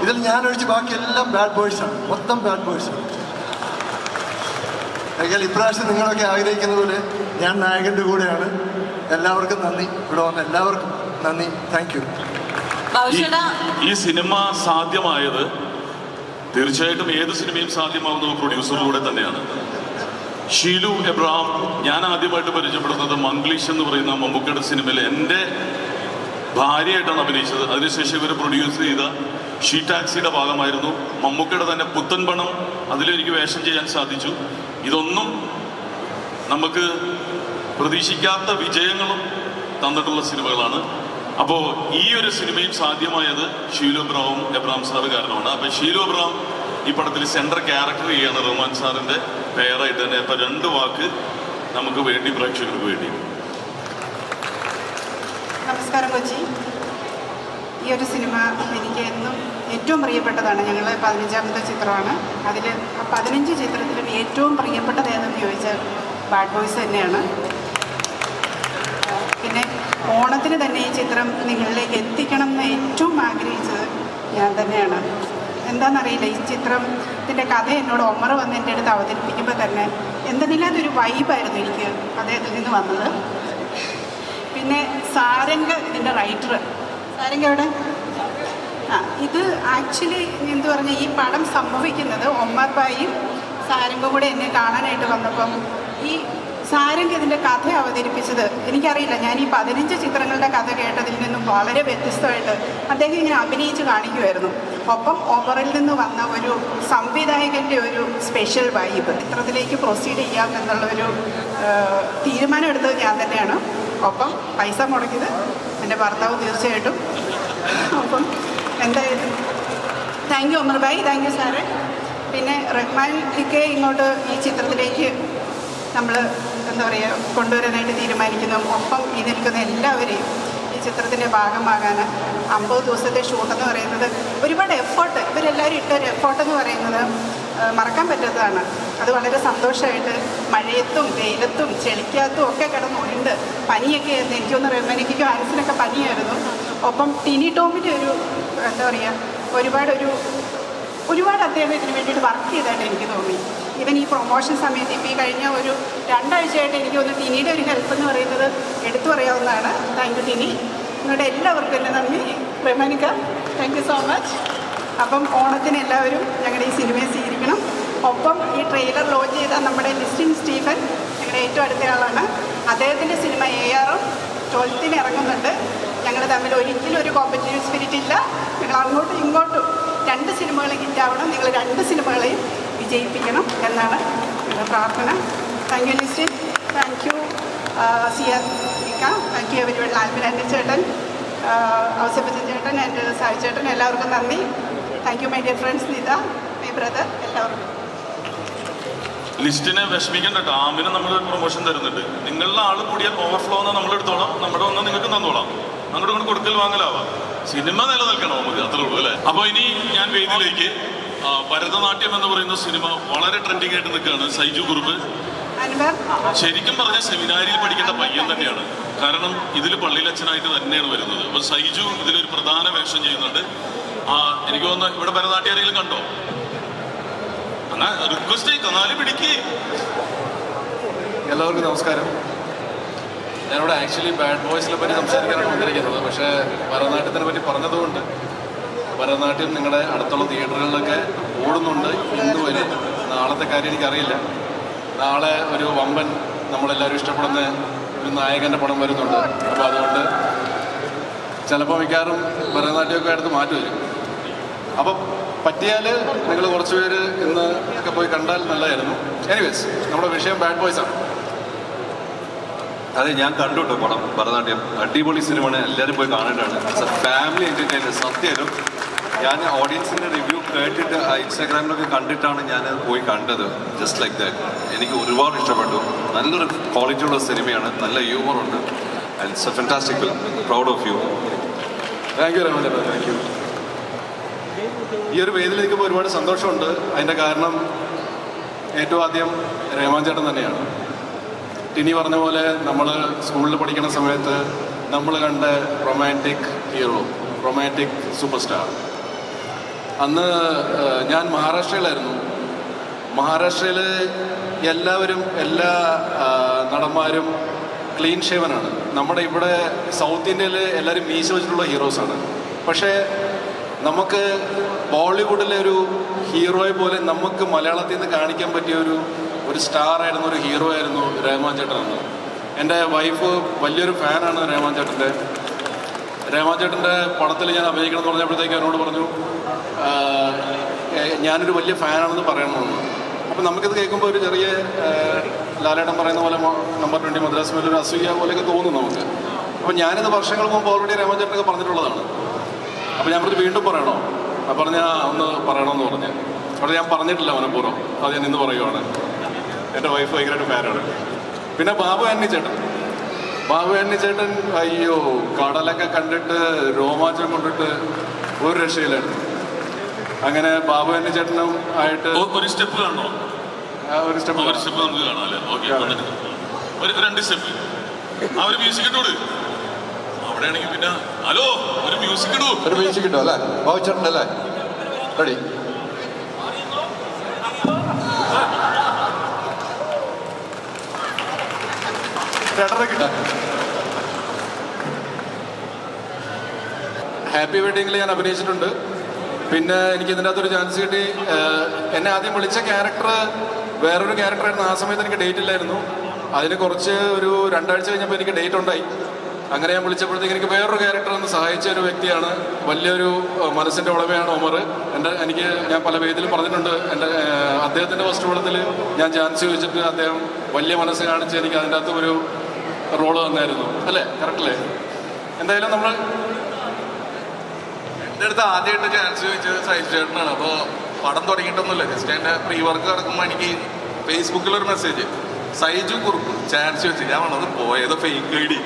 ഇതിൽ ഞാനൊഴിച്ച് ബാക്കി എല്ലാം ബാഡ് ബോയ്സാണ്, മൊത്തം ബാഡ് ബോയ്സാണ്. എങ്കിൽ ഇപ്രാവശ്യം നിങ്ങളൊക്കെ ആഗ്രഹിക്കുന്ന പോലെ ഞാൻ നായകൻ്റെ കൂടെയാണ്. എല്ലാവർക്കും നന്ദി, ഇവിടെ വന്ന എല്ലാവർക്കും നന്ദി. Thank you. ഈ സിനിമ സാധ്യമായത് തീർച്ചയായിട്ടും ഏത് സിനിമയും സാധ്യമാവുന്നത് പ്രൊഡ്യൂസറിലൂടെ തന്നെയാണ്. ഷീലു എബ്രഹാം ഞാൻ ആദ്യമായിട്ട് പരിചയപ്പെടുന്നത് മംഗ്ലീഷ് എന്ന് പറയുന്ന മമ്മൂക്കയുടെ സിനിമയിൽ എൻ്റെ ഭാര്യയായിട്ടാണ് അഭിനയിച്ചത്. അതിനുശേഷം ഇവർ പ്രൊഡ്യൂസ് ചെയ്ത ഷീ ടാക്സിയുടെ ഭാഗമായിരുന്നു. മമ്മൂക്കയുടെ തന്നെ പുത്തൻ പണം, അതിലെനിക്ക് വേഷം ചെയ്യാൻ സാധിച്ചു. ഇതൊന്നും നമുക്ക് പ്രതീക്ഷിക്കാത്ത വിജയങ്ങളും തന്നിട്ടുള്ള സിനിമകളാണ്. അപ്പോൾ ഈ ഒരു സിനിമയും സാധ്യമായത് ഷീലു എബ്രഹാം സാറ് കാരണമാണ്. അപ്പോൾ ഷീലു എബ്രഹാം ഈ പടത്തിൽ സെൻട്രൽ ക്യാരക്ടർ ചെയ്യാണ് റഹ്മാൻ സാറിൻ്റെ പേരായിട്ട് തന്നെ. അപ്പോൾ 2 വാക്ക് നമുക്ക് വേണ്ടി, പ്രേക്ഷകർക്ക് വേണ്ടി. നമസ്കാരം കൊച്ചി. ഈ ഒരു സിനിമ എനിക്ക് എന്നും ഏറ്റവും പ്രിയപ്പെട്ടതാണ്. ഞങ്ങൾ 15ാമത്തെ ചിത്രമാണ്. അതിൽ 15 ചിത്രത്തിലും ഏറ്റവും പ്രിയപ്പെട്ടത് ഏതെന്ന് ചോദിച്ചാൽ ബാഡ് ബോയ്സ് തന്നെയാണ്. പിന്നെ ഓണത്തിന് തന്നെ ഈ ചിത്രം നിങ്ങളിലേക്ക് എത്തിക്കണം എന്ന് ഏറ്റവും ആഗ്രഹിച്ചത് ഞാൻ തന്നെയാണ്. എന്താണെന്നറിയില്ല, ഈ ചിത്രത്തിൻ്റെ കഥ എന്നോട് ഒമർ വന്ന് എൻ്റെ അടുത്ത് അവതരിപ്പിക്കുമ്പോൾ തന്നെ എന്തെന്നില്ലാത്തൊരു വൈബായിരുന്നു എനിക്ക് അദ്ദേഹത്തിൽ നിന്ന് വന്നത്. പിന്നെ സാരംഗ് ഇതിൻ്റെ റൈറ്റർ, സാരംഗ് എവിടെ? ഇത് ആക്ച്വലി എന്ത് പറഞ്ഞാൽ ഈ പടം സംഭവിക്കുന്നത് ഒമർ ഭായിയും സാരംഗും കൂടെ എന്നെ കാണാനായിട്ട് വന്നപ്പം ഈ സാരംഗ് ഇതിൻ്റെ കഥ അവതരിപ്പിച്ചത് എനിക്കറിയില്ല. ഞാൻ ഈ 15 ചിത്രങ്ങളുടെ കഥ കേട്ടതിൽ നിന്നും വളരെ വ്യത്യസ്തമായിട്ട് അദ്ദേഹം ഇങ്ങനെ അഭിനയിച്ച് കാണിക്കുമായിരുന്നു. ഒപ്പം ഒമറിൽ നിന്ന് വന്ന ഒരു സംവിധായകൻ്റെ ഒരു സ്പെഷ്യൽ വൈബ്. ചിത്രത്തിലേക്ക് പ്രൊസീഡ് ചെയ്യാം എന്നുള്ളൊരു തീരുമാനം എടുത്തത് ഞാൻ തന്നെയാണ്. ഒപ്പം പൈസ മുടക്കിയത് എൻ്റെ ഭർത്താവ് തീർച്ചയായിട്ടും. അപ്പം എന്തായാലും താങ്ക് യു ഒമർ ഭായി, താങ്ക് യു സാറേ. പിന്നെ റഹ്മാൻക്ക് ഇങ്ങോട്ട് ഈ ചിത്രത്തിലേക്ക് നമ്മൾ എന്താ പറയുക കൊണ്ടുവരാനായിട്ട് തീരുമാനിക്കുന്നു. ഒപ്പം ഈ നിൽക്കുന്ന എല്ലാവരെയും ഈ ചിത്രത്തിൻ്റെ ഭാഗമാകാൻ 50 ദിവസത്തെ ഷൂട്ടെന്ന് പറയുന്നത് ഒരുപാട് എഫേർട്ട്, ഇവരെല്ലാവരും ഇട്ടൊരു എഫേർട്ടെന്ന് പറയുന്നത് മറക്കാൻ പറ്റാത്തതാണ്. അത് വളരെ സന്തോഷമായിട്ട് മഴയത്തും വെയിലത്തും ചെളിക്കകത്തും ഒക്കെ കിടന്നുണ്ട്. പനിയൊക്കെ ആയിരുന്നു. എനിക്കൊന്ന് റെമനിക്കും ആൻസിനൊക്കെ പനിയായിരുന്നു. ഒപ്പം ടിനി ടോമിൻ്റെ ഒരു എന്താ പറയുക ഒരുപാട് അദ്ദേഹം ഇതിന് വേണ്ടിയിട്ട് വർക്ക് ചെയ്തതായിട്ട് എനിക്ക് തോന്നി. ഈവൻ ഈ പ്രൊമോഷൻ സമയത്ത് ഇപ്പോൾ ഈ കഴിഞ്ഞ ഒരു 2 ആഴ്ചയായിട്ട് എനിക്ക് തോന്നുന്നു ടിനിയുടെ ഒരു ഹെൽപ്പ് എന്ന് പറയുന്നത് എടുത്തു പറയാവുന്നതാണ്. Thank you Tini. നിങ്ങളുടെ എല്ലാവർക്കും തന്നെ നന്ദി. റെമനിക്ക, താങ്ക് യു സോ മച്ച്. അപ്പം ഓണത്തിന് എല്ലാവരും ഞങ്ങളുടെ ഈ സിനിമയെ സ്വീകരിക്കണം. ഒപ്പം ഈ ട്രെയിലർ ലോഞ്ച് ചെയ്ത നമ്മുടെ ലിസ്റ്റിൻ സ്റ്റീഫൻ ഞങ്ങളുടെ ഏറ്റവും അടുത്തയാളാണ്. അദ്ദേഹത്തിൻ്റെ സിനിമ AR 12 ഇറങ്ങുന്നുണ്ട്. ഞങ്ങൾ തമ്മിൽ ഒരിക്കലും ഒരു കോമ്പറ്റീവ് സ്പിരിറ്റ് ഇല്ല. ഞങ്ങൾ അങ്ങോട്ടും ഇങ്ങോട്ടും 2 സിനിമകളും ഹിറ്റാവണം. നിങ്ങൾ 2 സിനിമകളെയും വിജയിപ്പിക്കണം എന്നാണ് ഞങ്ങളുടെ പ്രാർത്ഥന. Thank you Listin, thank you Siyar ഇക്ക, താങ്ക് യു എവരിവൺ, ലാൽബിൻ എൻ്റെ ചേട്ടൻ, ഔസേപ്പച്ചൻ ചേട്ടൻ, എൻ്റെ സായി ചേട്ടൻ, എല്ലാവർക്കും നന്ദി. Thank you my dear friends, Nita, my brother, എല്ലാവർക്കും. ലിസ്റ്റിനെ വിഷമിക്കേണ്ട കേട്ടോ. ആമിന് നമ്മൾ പ്രൊമോഷൻ തരുന്നുണ്ട്. നിങ്ങളുടെ ആൾ കൂടിയാൽ ഓവർഫ്ലോ എന്നാൽ നമ്മൾ എടുത്തോളാം, നമ്മുടെ വന്നാൽ നിങ്ങൾക്ക് തന്നോളാം. അങ്ങോട്ട് കൊണ്ട് കൊടുക്കൽ വാങ്ങലാവാം. സിനിമ നിലനിൽക്കണം നമുക്ക്, അത്രേ ഉള്ളൂ അല്ലേ. അപ്പോൾ ഇനി ഞാൻ വേദിയിലേക്ക് ഭരതനാട്യം എന്ന് പറയുന്ന സിനിമ വളരെ ട്രെൻഡിങ് ആയിട്ട് നിൽക്കുകയാണ്. സൈജു കുറുപ്പ് ശരിക്കും പറഞ്ഞ സെമിനാരിയിൽ പഠിക്കേണ്ട പയ്യൻ തന്നെയാണ്. കാരണം ഇതിൽ പള്ളിയിലച്ഛനായിട്ട് തന്നെയാണ് വരുന്നത്. അപ്പോൾ സൈജു ഇതിലൊരു പ്രധാന വേഷം ചെയ്യുന്നുണ്ട്. എനിക്ക് തോന്നുന്നു ഇവിടെ ഭരതനാട്യം ആരെങ്കിലും കണ്ടോ? എന്നാ റിക്വസ്റ്റ് കന്നാലി പിടിക്കേ. എല്ലാവർക്കും നമസ്കാരം. ഞാനിവിടെ ആക്ച്വലി ബാഡ് ബോയ്സിനെ പറ്റി സംസാരിക്കാനാണ് വന്നിരിക്കുന്നത്. പക്ഷേ ഭരതനാട്യത്തിനെ പറ്റി പറഞ്ഞതുകൊണ്ട് ഭരതനാട്യം നിങ്ങളുടെ അടുത്തുള്ള തിയേറ്ററുകളിലൊക്കെ ഓടുന്നുണ്ട്. ഇന്ന് വരും. നാളത്തെ കാര്യം എനിക്കറിയില്ല. നാളെ ഒരു വമ്പൻ നമ്മളെല്ലാവരും ഇഷ്ടപ്പെടുന്ന ഒരു നായകൻ്റെ പടം വരുന്നുണ്ട്. അപ്പോൾ അതുകൊണ്ട് ചിലപ്പോൾ മിക്കവാറും ഭരതനാട്യമൊക്കെ അടുത്ത് മാറ്റി വരും. അപ്പം പറ്റിയാൽ നിങ്ങൾ കുറച്ച് പേര് ഇന്ന് ഒക്കെ പോയി കണ്ടാൽ നല്ലതായിരുന്നു. എനിവേസ്, നമ്മുടെ വിഷയം ബാഡ് ബോയ്സ് ആണ്. അതെ, ഞാൻ കണ്ടുട്ടോ പടം ഭരതനാട്യം. അടിപൊളി സിനിമയാണ്, എല്ലാവരും പോയി കാണേണ്ടതാണ്. It's A family entertainer. സത്യമായിട്ടും ഞാൻ ഓഡിയൻസിൻ്റെ റിവ്യൂ കേട്ടിട്ട് ഇൻസ്റ്റാഗ്രാമിലൊക്കെ കണ്ടിട്ടാണ് ഞാൻ പോയി കണ്ടത്. Just like that. എനിക്ക് ഒരുപാട് ഇഷ്ടപ്പെട്ടു. നല്ലൊരു ക്വാളിറ്റിയുള്ള സിനിമയാണ്, നല്ല ഹ്യൂമറുണ്ട്. And it's a fantastic film. Proud of you. Thank you Ramesh, thank you. ഈ ഒരു വേദിയിലേക്ക് ഒരുപാട് സന്തോഷമുണ്ട്. അതിൻ്റെ കാരണം ഏറ്റവും ആദ്യം രേമാൻ ചേട്ടൻ തന്നെയാണ്. ടിനി പറഞ്ഞ പോലെ നമ്മൾ സ്കൂളിൽ പഠിക്കുന്ന സമയത്ത് നമ്മൾ കണ്ട romantic hero, romantic super star. അന്ന് ഞാൻ മഹാരാഷ്ട്രയിലായിരുന്നു. മഹാരാഷ്ട്രയിൽ എല്ലാവരും, എല്ലാ നടന്മാരും ക്ലീൻ ഷേവനാണ്. നമ്മുടെ ഇവിടെ സൗത്ത് ഇന്ത്യയിൽ എല്ലാവരും മീശ വെച്ചിട്ടുള്ള ഹീറോസാണ്. പക്ഷേ നമുക്ക് ബോളിവുഡിലെ ഒരു ഹീറോയെ പോലെ നമുക്ക് മലയാളത്തിൽ നിന്ന് കാണിക്കാൻ പറ്റിയ ഒരു സ്റ്റാറായിരുന്നു, ഒരു ഹീറോ ആയിരുന്നു രേമാൻ ചേട്ടൻ എന്ന്. എൻ്റെ വൈഫ് വലിയൊരു ഫാനാണ് രേമാൻ ചേട്ടൻ്റെ. രേമാൻ ചേട്ടൻ്റെ പടത്തിൽ ഞാൻ അഭിനയിക്കണം എന്ന് പറഞ്ഞപ്പോഴത്തേക്ക് എന്നോട് പറഞ്ഞു ഞാനൊരു വലിയ ഫാനാണെന്ന് പറയണമെന്ന്. അപ്പോൾ നമുക്കിത് കേൾക്കുമ്പോൾ ഒരു ചെറിയ ലാലേട്ടൻ പറയുന്ന പോലെ നമ്പർ 20 മദ്രാസ് മേലൊരു അസൂയ പോലെയൊക്കെ തോന്നും നമുക്ക്. അപ്പോൾ ഞാനിത് വർഷങ്ങൾ മുമ്പ് ഓൾറെഡി രേമാൻ ചേട്ടനൊക്കെ പറഞ്ഞിട്ടുള്ളതാണ്. അപ്പോൾ ഞാൻ പറഞ്ഞു വീണ്ടും പറയണോ? പറഞ്ഞാൽ ഒന്ന് പറയണമെന്ന് പറഞ്ഞ്. അവിടെ ഞാൻ പറഞ്ഞിട്ടില്ല മനഃപൂർവ്വം. അത് ഞാൻ ഇന്ന് പറയുവാണ്. എൻ്റെ വൈഫ് ഭയങ്കരമായിട്ട് ഫാനാണ്. പിന്നെ ബാബു ആന്റണി ചേട്ടൻ അയ്യോ, കടലൊക്കെ കണ്ടിട്ട് രോമാഞ്ചം കൊണ്ടിട്ട് ഒരു രക്ഷയിലായിരുന്നു. അങ്ങനെ ബാബു ആന്റണി ചേട്ടനും ആയിട്ട് ഒരു സ്റ്റെപ്പ് കാണോ? ഒരു സ്റ്റെപ്പ് നമുക്ക് കാണാം അല്ലേ? ഓക്കെ, ഒരു 2 സ്റ്റെപ്പ്. ആ ഒരു മ്യൂസിക് ഇട്ടോട്. അവിടെയാണെങ്കിൽ പിന്നെ ഹലോ ഒരു മ്യൂസിക് ഇടൂ. ഒരു മ്യൂസിക് കിട്ടും അല്ലേ? ബാബുച്ചേട്ടനല്ലേ? റെഡി? ഹാപ്പി വെഡിങ്ങിൽ ഞാൻ അഭിനയിച്ചിട്ടുണ്ട്. പിന്നെ എനിക്ക് ഇതിൻ്റെ അകത്തൊരു ചാൻസ് കിട്ടി. എന്നെ ആദ്യം വിളിച്ച ക്യാരക്ടർ വേറൊരു ക്യാരക്ടറായിരുന്നു. ആ സമയത്ത് എനിക്ക് ഡേറ്റ് ഇല്ലായിരുന്നു. അതിന് കുറച്ച് ഒരു 2 ആഴ്ച കഴിഞ്ഞപ്പോൾ എനിക്ക് ഡേറ്റ് ഉണ്ടായി. അങ്ങനെ ഞാൻ വിളിച്ചപ്പോഴത്തേക്ക് എനിക്ക് വേറൊരു ക്യാരക്ടർ ഒന്ന് സഹായിച്ച ഒരു വ്യക്തിയാണ്. വലിയൊരു മനസ്സിൻ്റെ ഉടമയാണ് ഒമർ. ഞാൻ പല വേദിയിലും പറഞ്ഞിട്ടുണ്ട്. അദ്ദേഹത്തിൻ്റെ ഫസ്റ്റ് പടത്തിൽ ഞാൻ ചാൻസ് ചോദിച്ചിട്ട് അദ്ദേഹം വലിയ മനസ്സ് കാണിച്ച് എനിക്ക് അതിൻ്റെ അകത്ത് ഒരു റോള് തന്നായിരുന്നു. അല്ലേ? കറക്റ്റല്ലേ? എന്തായാലും നമ്മൾ എൻ്റെ അടുത്ത് ആദ്യമായിട്ട് ചാൻസ് ചോദിച്ചത് സൈജു ചേട്ടനാണ്. അപ്പോൾ പടം തുടങ്ങിയിട്ടൊന്നുമില്ല, ജസ്റ്റ് എൻ്റെ പ്രീ വർക്ക് നടക്കുമ്പോൾ എനിക്ക് ഫേസ്ബുക്കിലൊരു മെസ്സേജ്, സൈജു കുറുപ്പ് ചാൻസ് ചോദിച്ചു. ഞാൻ പറഞ്ഞത് പോയത് ഫേക്ക് ഐ ഡി,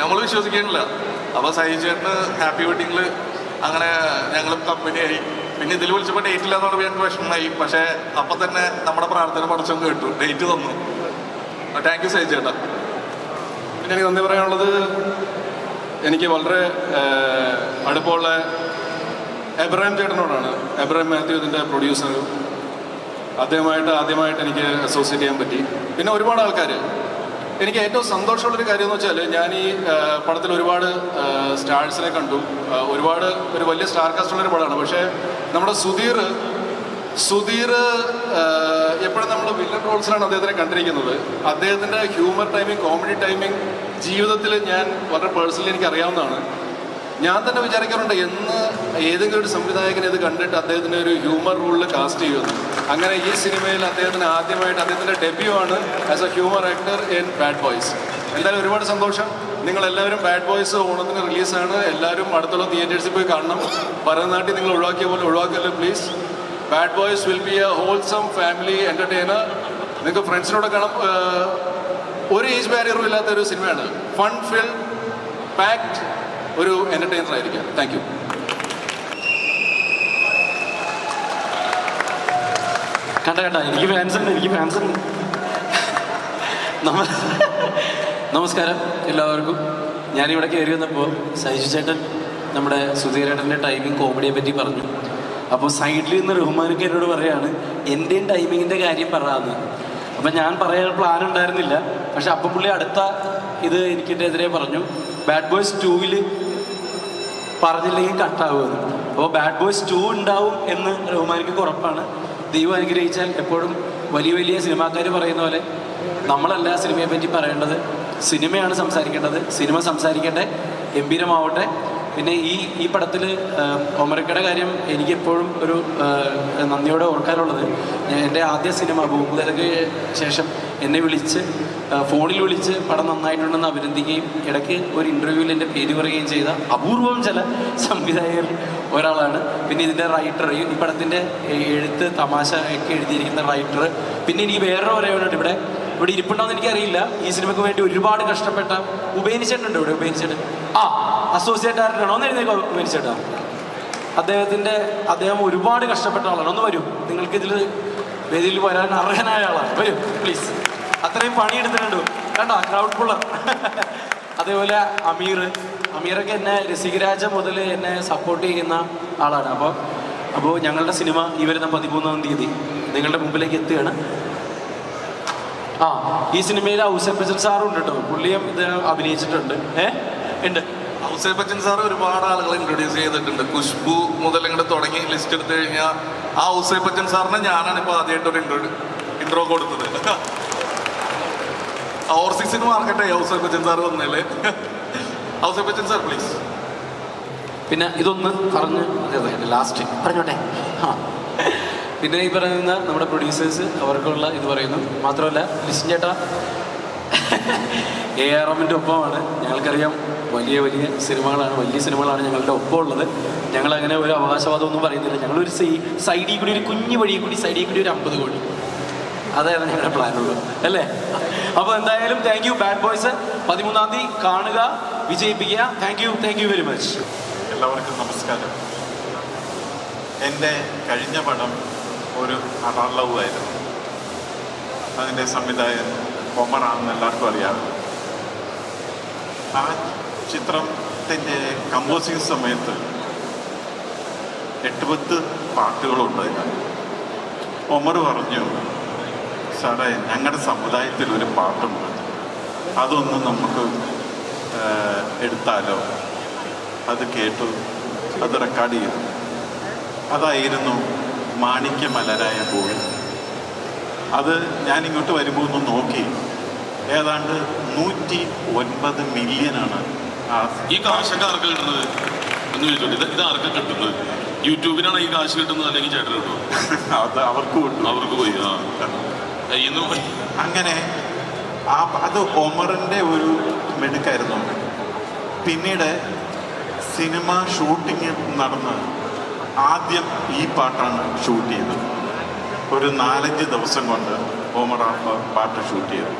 നമ്മൾ വിശ്വസിക്കാനില്ല. അപ്പോൾ സൈജു ചേട്ടന് ഹാപ്പി വെഡിങ്ങിൽ അങ്ങനെ ഞങ്ങൾ കമ്പനിയായി. പിന്നെ ഇതിൽ വിളിച്ചപ്പോൾ ഡേറ്റ് ഇല്ലാന്ന് പറഞ്ഞപ്പോൾ ഞങ്ങൾക്ക് വിഷമമായി. പക്ഷേ അപ്പം തന്നെ നമ്മുടെ പ്രാർത്ഥന പഠിച്ചും കേട്ടു, ഡേറ്റ് തന്നു. താങ്ക് യു സേജ് ചേട്ടാ. പിന്നെ എനിക്ക് നന്ദി പറയാനുള്ളത്, എനിക്ക് വളരെ അടുപ്പമുള്ള എബ്രഹാം ചേട്ടനോടാണ്. എബ്രഹാം മാത്യു ഇതിൻ്റെ പ്രൊഡ്യൂസർ. ആദ്യമായിട്ട് എനിക്ക് അസോസിയേറ്റ് ചെയ്യാൻ പറ്റി. പിന്നെ ഒരുപാട് ആൾക്കാർ. എനിക്ക് ഏറ്റവും സന്തോഷമുള്ളൊരു കാര്യം എന്ന് വെച്ചാൽ, ഞാൻ ഈ പടത്തിൽ ഒരുപാട് സ്റ്റാർസിനെ കണ്ടു. ഒരു വലിയ സ്റ്റാർ കാസ്റ്റുള്ളൊരു പടമാണ്. പക്ഷേ നമ്മുടെ സുധീർ എപ്പോഴും നമ്മൾ വില്ലൻ റോൾസിലാണ് അദ്ദേഹത്തിനെ കണ്ടിരിക്കുന്നത്. അദ്ദേഹത്തിൻ്റെ ഹ്യൂമർ ടൈമിങ്, കോമഡി ടൈമിങ് ജീവിതത്തിൽ ഞാൻ വളരെ പേഴ്സണലി എനിക്ക് അറിയാവുന്നതാണ്. ഞാൻ തന്നെ വിചാരിക്കാറുണ്ട് എന്ന് ഏതെങ്കിലും ഒരു സംവിധായകൻ ഇത് കണ്ടിട്ട് അദ്ദേഹത്തിൻ്റെ ഒരു ഹ്യൂമർ റോളിൽ കാസ്റ്റ് ചെയ്യുമെന്ന്. അങ്ങനെ ഈ സിനിമയിൽ അദ്ദേഹത്തിന് ആദ്യമായിട്ട് അദ്ദേഹത്തിൻ്റെ ഡെബ്യൂ ആണ് as A humour actor in bad boys. എന്തായാലും ഒരുപാട് സന്തോഷം. നിങ്ങളെല്ലാവരും ബാഡ് ബോയ്സ് ഓണത്തിന് റിലീസാണ്. എല്ലാവരും അടുത്തുള്ള തിയേറ്റേഴ്സിൽ പോയി കാണണം. ഭരതനാട്യം നിങ്ങൾ ഒഴിവാക്കിയ പോലെ ഒഴിവാക്കല്ലോ please. Bad boys will be a wholesome family entertainer. നിങ്ങൾക്ക് ഫ്രണ്ട്സിനോട് കാണാം. ഒരു ഏജ് ബാരിയറും ഇല്ലാത്തൊരു സിനിമയാണ്. ഫൺ ഫിൽ പാക്ഡ് ഒരു എൻ്റർടൈനർ ആയിരിക്കും. Thank you. കണ്ട എനിക്ക് ഫാൻസുണ്ട്. നമസ്കാരം എല്ലാവർക്കും. ഞാനിവിടെ കയറി വന്നപ്പോൾ സൈജു ചേട്ടൻ നമ്മുടെ സുധീരേട്ടൻ്റെ ടൈമിംഗ് കോമഡിയെ പറ്റി പറഞ്ഞു. അപ്പോൾ സൈഡിൽ നിന്ന് റഹ്മാനൊക്കെ എന്നോട് പറയുകയാണ്, എൻ്റെയും ടൈമിങ്ങിൻ്റെ കാര്യം പറയാമെന്ന്. അപ്പം ഞാൻ പറയാൻ പ്ലാൻ ഉണ്ടായിരുന്നില്ല. പക്ഷെ അപ്പം പുള്ളി അടുത്ത ഇത് എനിക്കെതിരെ പറഞ്ഞു, ബാഡ് ബോയ്സ് 2 പറഞ്ഞില്ലെങ്കിൽ കട്ടാവുമെന്ന്. അപ്പോൾ ബാഡ് ബോയ്സ് 2 ഉണ്ടാവും എന്ന് റഹ്മാനിക്ക് ഉറപ്പാണ്. ദൈവം അനുഗ്രഹിച്ചാൽ എപ്പോഴും വലിയ സിനിമാക്കാർ പറയുന്ന പോലെ നമ്മളല്ല സിനിമയെ പറ്റി പറയേണ്ടത്, സിനിമയാണ് സംസാരിക്കേണ്ടത്. സിനിമ സംസാരിക്കട്ടെ, ഗംഭീരമാവട്ടെ. പിന്നെ ഈ പടത്തിൽ ഒമറിക്കയുടെ കാര്യം എനിക്കെപ്പോഴും ഒരു നന്ദിയോടെ ഓർക്കാനുള്ളത്, എൻ്റെ ആദ്യ സിനിമ ഭൂമുതലക്ക് ശേഷം എന്നെ ഫോണിൽ വിളിച്ച് പടം നന്നായിട്ടുണ്ടെന്ന് അഭിനന്ദിക്കുകയും ഇടയ്ക്ക് ഒരു ഇൻ്റർവ്യൂവിൽ എൻ്റെ പേര് പറയുകയും ചെയ്ത അപൂർവം ചില സംവിധായകർ ഒരാളാണ്. പിന്നെ ഇതിൻ്റെ റൈറ്റർ, ഈ പടത്തിൻ്റെ എഴുത്ത് തമാശ ഒക്കെ എഴുതിയിരിക്കുന്ന റൈറ്റർ. പിന്നെ എനിക്ക് വേറെ പറയാനുണ്ട്, ഇവിടെ ഇരിപ്പുണ്ടോയെന്ന് എനിക്കറിയില്ല. ഈ സിനിമയ്ക്ക് വേണ്ടി ഒരുപാട് കഷ്ടപ്പെട്ട ഉപേനിച്ചേട്ടുണ്ട്. ഇവിടെ ഉപേനിച്ചേട്ടൻ അസോസിയേറ്റ് ഡയറക്ടറാണോ? ഒന്ന് എഴുന്നേക്കോ ഉപേനിച്ചേട്ടാ. അദ്ദേഹം ഒരുപാട് കഷ്ടപ്പെട്ട ആളാണ്. ഒന്ന് വരൂ, നിങ്ങൾക്ക് ഇതിൽ വേദിയിൽ വരാൻ അർഹനായ ആളാണ്. വരൂ പ്ലീസ്. അത്രയും പണിയെടുത്തിട്ടുണ്ട്. കണ്ടോ ക്രൗഡ് പുള്ളർ. അതേപോലെ അമീറൊക്കെ എന്നെ രസികരാജ മുതൽ എന്നെ സപ്പോർട്ട് ചെയ്യുന്ന ആളാണ്. അപ്പോൾ ഞങ്ങളുടെ സിനിമ ഈ വരുന്ന 13-ാം തീയതി നിങ്ങളുടെ മുമ്പിലേക്ക് എത്തുകയാണ്. ഈ സിനിമയിൽ ഔസേപ്പ് ബച്ചൻ സാറും ഉണ്ട് കേട്ടോ. പുള്ളിയും ഇത് അഭിനയിച്ചിട്ടുണ്ട്. ഉണ്ട്. ഔസേപ്പ് ബച്ചൻ സാർ ഒരുപാട് ആളുകളെ ഇൻട്രൊഡ്യൂസ് ചെയ്തിട്ടുണ്ട്. ഖുഷ്ബു മുതൽ ഇങ്ങോട്ട് തുടങ്ങി ലിസ്റ്റ് എടുത്തു കഴിഞ്ഞാൽ ആ ഔസേപ്പ് ബച്ചൻ സാറിനെ ഞാനാണ് ഇപ്പോൾ ആദ്യമായിട്ടൊരു ഇൻട്രോ കൊടുത്തത്. ഓവർസീസിന് മാർക്കട്ടെ ഔസേപ്പ് ബച്ചൻ സാർ വന്നേല്. Ouseph Bachan sir please. പിന്നെ ഇതൊന്ന് പറഞ്ഞ് ലാസ്റ്റ് പറഞ്ഞോട്ടെ. പിന്നെ ഈ പറയുന്ന നമ്മുടെ പ്രൊഡ്യൂസേഴ്സ് അവർക്കുള്ള ഇത് പറയുന്നു. മാത്രമല്ല ലിസ്റ്റിൻ ചേട്ടാ ARMൻ്റെ ഒപ്പമാണ്. ഞങ്ങൾക്കറിയാം വലിയ സിനിമകളാണ് ഞങ്ങളുടെ ഒപ്പം ഉള്ളത്. ഞങ്ങളങ്ങനെ ഒരു അവകാശവാദമൊന്നും പറയുന്നില്ല. ഞങ്ങളൊരു സൈഡിൽ കൂടി ഒരു കുഞ്ഞു വഴി കൂടി സൈഡിൽ കൂടി ഒരു 50 കോടി, അതായിരുന്നു ഞങ്ങളുടെ പ്ലാനുള്ളത് അല്ലേ. അപ്പോൾ എന്തായാലും താങ്ക് യു. ബാഡ് ബോയ്സ് 13-ാം തീയതി കാണുക, വിജയിപ്പിക്കുക. Thank you very much. എല്ലാവർക്കും നമസ്കാരം. എൻ്റെ കഴിഞ്ഞ പടം ഒരു അടർലവായിരുന്നു. അതിൻ്റെ സംവിധായകൻ ഒമറാണെന്ന് എല്ലാവർക്കും അറിയാം. ആ ചിത്രത്തിൻ്റെ കമ്പോസിങ് സമയത്ത് 8-10 പാട്ടുകളുണ്ടായിരുന്നു. ഒമർ പറഞ്ഞു, സാറേ ഞങ്ങളുടെ സമുദായത്തിൽ ഒരു പാട്ടുണ്ട്, അതൊന്ന് നമുക്ക് എടുത്താലോ. അത് കേട്ടു, അത് റെക്കോർഡ് ചെയ്തു. അതായിരുന്നു മാണിക്യമലരായ പൂവിൽ. അത് ഞാൻ ഇങ്ങോട്ട് വരുമ്പോൾ ഒന്ന് നോക്കി, ഏതാണ്ട് 109 മില്യനാണ്. ഈ കാശൊക്കെ ആർക്ക് കിട്ടുന്നത് എന്ന് ചോദിച്ചോട്ടെ. ഇത് ആർക്ക് കിട്ടുന്നത്? യൂട്യൂബിനാണ് ഈ കാശ് കിട്ടുന്നത്, അല്ലെങ്കിൽ ചേട്ടൻ കിട്ടുമോ? അത് അവർക്ക് പോയി കയ്യിന്ന് പോയി. അങ്ങനെ അത് ഒമറിൻ്റെ ഒരു മെടുക്കായിരുന്നു. പിന്നീട് സിനിമ ഷൂട്ടിങ് നടന്ന് ആദ്യം ഈ പാട്ടാണ് ഷൂട്ട് ചെയ്തത്. ഒരു 4-5 ദിവസം കൊണ്ട് ഒമർ ആ പാട്ട് ഷൂട്ട് ചെയ്തു.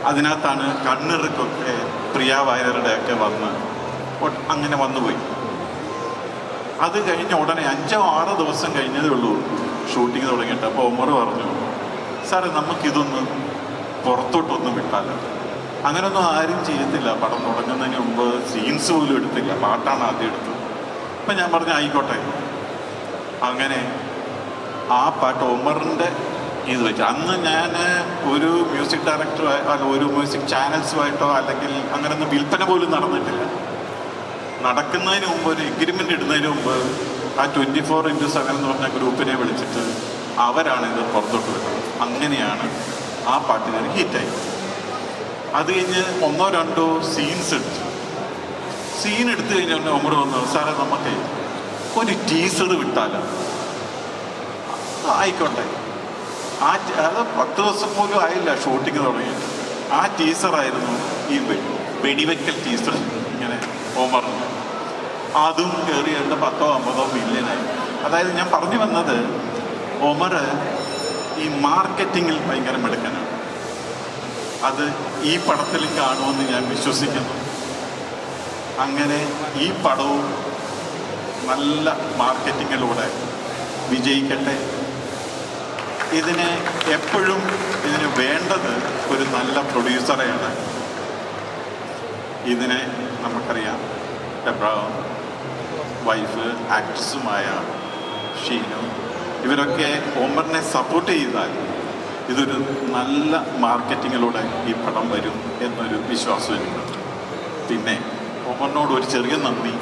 അതിനകത്താണ് കണ്ണിറുക്കൊക്കെ പ്രിയ വാര്യരുടെയൊക്കെ അങ്ങനെ വന്നുപോയി. അത് കഴിഞ്ഞ ഉടനെ 5-6 ദിവസം കഴിഞ്ഞതേ ഉള്ളൂ ഷൂട്ടിങ് തുടങ്ങിയിട്ട്. അപ്പോൾ ഒമർ പറഞ്ഞു, സാറേ നമുക്കിതൊന്ന് പുറത്തോട്ടൊന്നും വിട്ടാലോ. അങ്ങനെയൊന്നും ആരും ചെയ്യത്തില്ല, പടം തുടങ്ങുന്നതിന് മുമ്പ് സീൻസ് പോലും എടുത്തില്ല, പാട്ടാണ് ആദ്യം എടുത്തത്. അപ്പം ഞാൻ പറഞ്ഞു ആയിക്കോട്ടെ. അങ്ങനെ ആ പാട്ട് ഒമറിൻ്റെ ഇത് വെച്ചു. അന്ന് ഞാൻ ഒരു മ്യൂസിക് ഡയറക്ടറോ അല്ല ഒരു മ്യൂസിക് ചാനൽസുമായിട്ടോ അല്ലെങ്കിൽ അങ്ങനെയൊന്നും വിൽപ്പന പോലും നടന്നിട്ടില്ല. നടക്കുന്നതിന് മുമ്പ് ഒരു എഗ്രിമെൻ്റ് ഇടുന്നതിന് മുമ്പ് ആ 24x7 എന്ന് പറഞ്ഞ ഗ്രൂപ്പിനെ വിളിച്ചിട്ട് അവരാണ് ഇത് പുറത്തോട്ട് വിട്ടത്. അങ്ങനെയാണ് ആ പാട്ടിന് ഹിറ്റായി. അത് കഴിഞ്ഞ് 1-2 സീൻസ് എടുത്തു. സീൻ എടുത്തു കഴിഞ്ഞാൽ ഒമർ വന്നു, സാറേ നമുക്ക് ഒരു ടീസർ വിട്ടാലോ. ആയിക്കോട്ടെ. അത് 10 ദിവസം പോലും ആയില്ല ഷൂട്ടിങ് തുടങ്ങിയിട്ട്. ആ ടീസറായിരുന്നു ഈ വെടിവെക്കൽ ടീസർ. ഇങ്ങനെ ഒമറിന് അതും കയറി 10-50 മില്യനായി. അതായത് ഞാൻ പറഞ്ഞു വന്നത്, ഒമർ ഈ മാർക്കറ്റിങ്ങിൽ ഭയങ്കര മിടുക്കനാണ്. അത് ഈ പടത്തിൽ കാണുമെന്ന് ഞാൻ വിശ്വസിക്കുന്നു. അങ്ങനെ ഈ പടവും നല്ല മാർക്കറ്റിങ്ങിലൂടെ വിജയിക്കട്ടെ. ഇതിന് എപ്പോഴും ഇതിന് വേണ്ടത് ഒരു നല്ല പ്രൊഡ്യൂസറെയാണ്. ഇതിനെ നമുക്കറിയാം, എബ്രഹാം, വൈഫ്, ആക്ട്രസുമായ ഷീനു, ഇവരൊക്കെ ഒമറിനെ സപ്പോർട്ട് ചെയ്താൽ ഇതൊരു നല്ല മാർക്കറ്റിങ്ങിലൂടെ ഈ പടം വരും എന്നൊരു വിശ്വാസം എനിക്കുണ്ട്. പിന്നെ ഒമറിനോട് ഒരു ചെറിയ നന്ദി.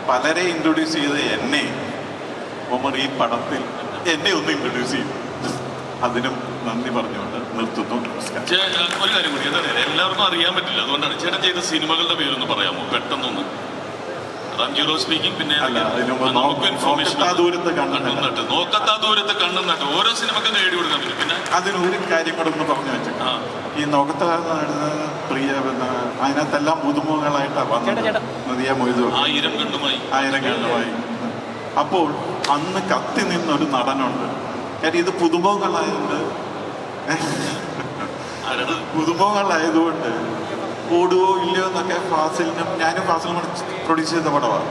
പലരെ ഇൻട്രൊഡ്യൂസ് ചെയ്ത എന്നെ ഒമർ ഈ പടത്തിൽ എന്നെ ഒന്ന് ഇൻട്രൊഡ്യൂസ് ചെയ്തു. അതിനും നന്ദി പറഞ്ഞുകൊണ്ട് നിർത്തുന്നു. നമസ്കാരം. ഒരു കാര്യം കൂടി, അതാണ് എല്ലാവർക്കും അറിയാൻ പറ്റില്ല, അതുകൊണ്ടാണ് ചേട്ടൻ ചെയ്ത സിനിമകളുടെ പേരൊന്ന് പറയാമോ പെട്ടെന്നൊന്ന്? റാംജി റാവ് സ്പീക്കിംഗ്, പിന്നെ നോക്കത്താ ദൂരത്ത് കണ്ണും നട്ട് ഓരോ സിനിമക്കും നേടി കൊടുക്കാൻ പറ്റും. പിന്നെ അതിനൊരു കാര്യം കൂടെ ഒന്ന് പറഞ്ഞു വെച്ചേക്കാം. ഈ നോക്കത്താ പ്രിയ അതിനകത്തെല്ലാം പുതുമുഖങ്ങളായിട്ടാണ് വന്നത്. നദിയ മൊയ്തു 1000 കണ്ണുമായി. അപ്പോൾ അന്ന് കത്തി നിന്നൊരു നടനുണ്ട്. കാര്യം ഇത് പുതുമുഖങ്ങളായതുകൊണ്ട് പുതുമുഖങ്ങളായതുകൊണ്ട് ഓടുവോ ഇല്ലയോ എന്നൊക്കെ ഫാസിലിനും ഞാനും ഫാസിലും പ്രൊഡ്യൂസ് ചെയ്ത പടമാണ്.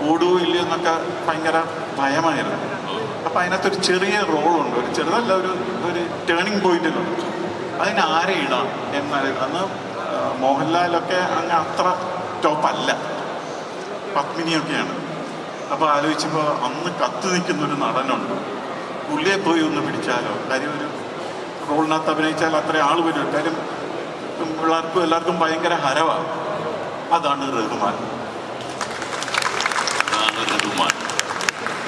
ഓടുവോ ഇല്ലയോ എന്നൊക്കെ ഭയങ്കര ഭയമായിരുന്നു. അപ്പം അതിനകത്തൊരു ചെറിയ റോളുണ്ട്, ഒരു ചെറുതല്ല, ഒരു ടേണിംഗ് പോയിന്റിലുണ്ട്. അതിന് ആരെ ഇടാം എന്നാൽ അന്ന് മോഹൻലാലൊക്കെ അങ്ങ് അത്ര ടോപ്പല്ല, പത്മിനിയൊക്കെയാണ്. അപ്പോൾ ആലോചിച്ചപ്പോൾ അന്ന് കത്ത് നിൽക്കുന്നൊരു നടനുണ്ട്, പുള്ളിയെ പോയി ഒന്ന് പിടിച്ചാലോ. കാര്യം ഒരു റോളിനകത്ത് അഭിനയിച്ചാൽ അത്ര ആൾ വരും. കാര്യം പിള്ളേർക്കും എല്ലാവർക്കും ഭയങ്കര ഹരവാണ്. അതാണ് റഹ്മാൻ.